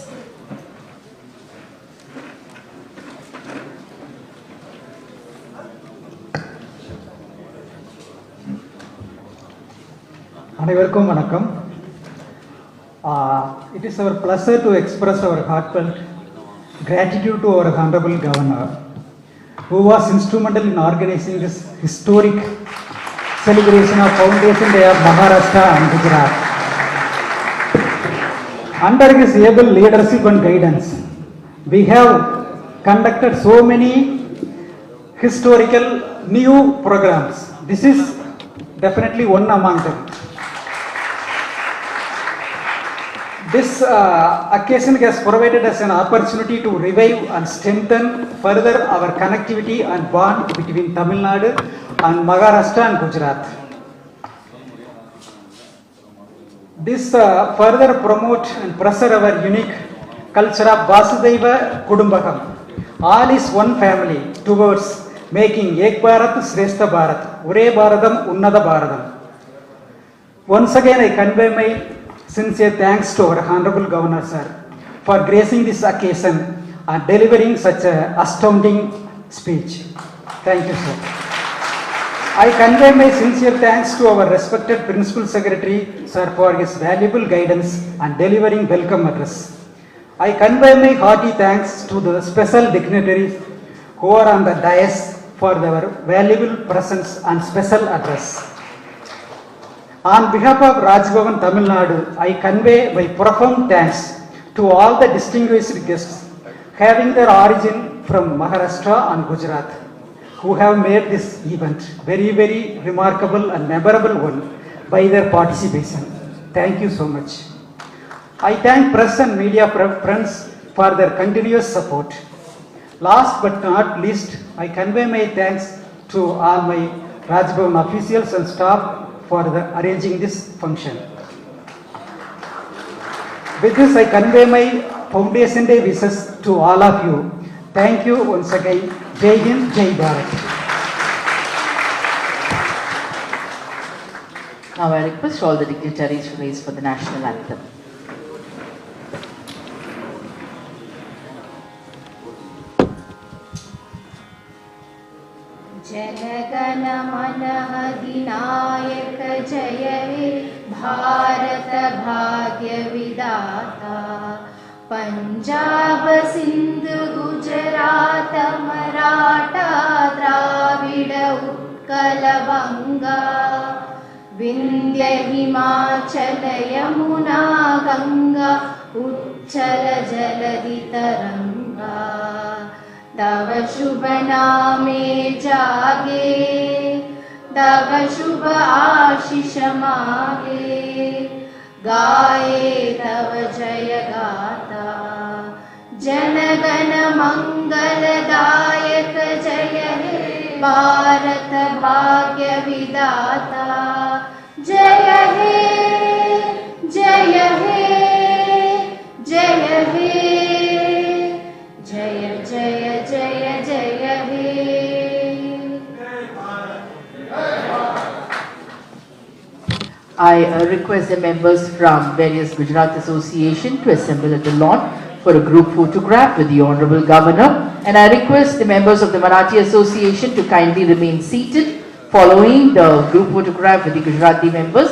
அனைவருக்கும் வணக்கம். It is our pleasure to express our heartfelt gratitude to our Honorable Governor, who was instrumental in organizing this historic celebration of Foundation Day of Maharashtra and Gujarat. Under his able leadership and guidance, we have conducted so many historical new programs. This is definitely one among them. This occasion has provided us an opportunity to revive and strengthen further our connectivity and bond between Tamil Nadu and Maharashtra and Gujarat. This further promote and preserve our unique culture of Vasudhaiva Kudumbakam. All is one family towards making Ek Bharat Shrestha Bharat, Ure Bharadam Unnada Bharadam. Once again I convey my sincere thanks to our Honorable Governor Sir for gracing this occasion and delivering such an astounding speech. Thank you, sir. I convey my sincere thanks to our respected Principal Secretary Sir for his valuable guidance and delivering welcome address. I convey my hearty thanks to the special dignitaries who are on the dais for their valuable presence and special address. On behalf of Raj Bhavan Tamil Nadu, I convey my profound thanks to all the distinguished guests having their origin from Maharashtra and Gujarat, who have made this event very, very remarkable and memorable one by their participation. Thank you so much. I thank press and media friends for their continuous support. Last but not least, I convey my thanks to all my Raj Bhavan officials and staff for arranging this function. With this, I convey my Foundation Day wishes to all of you. Thank you once again. Jai Hind, Jai Bharat. Now I request all the dignitaries to raise for the national anthem. जनगण मन अधिनायक जय हे भारत भाग्य विधाता पंजाब सिंध गुजरात मराठा द्राविड उत्कल बंगा विंध्य हिमाचल यमुना गंगा उच्चल जलधि तरंगा तव शुभ नामे जागे तव शुभ आशीष मागे गाए तव जय गाता जनगण मंगल दायक जय हे भारत भाग्य विधाता जय हे जय हे जय हे जय जय जय जय हे I request the members from various Gujarat Association to assemble at the lawn for a group photograph with the Honorable Governor, and I request the members of the Marathi Association to kindly remain seated following the group photograph with the Gujarati members.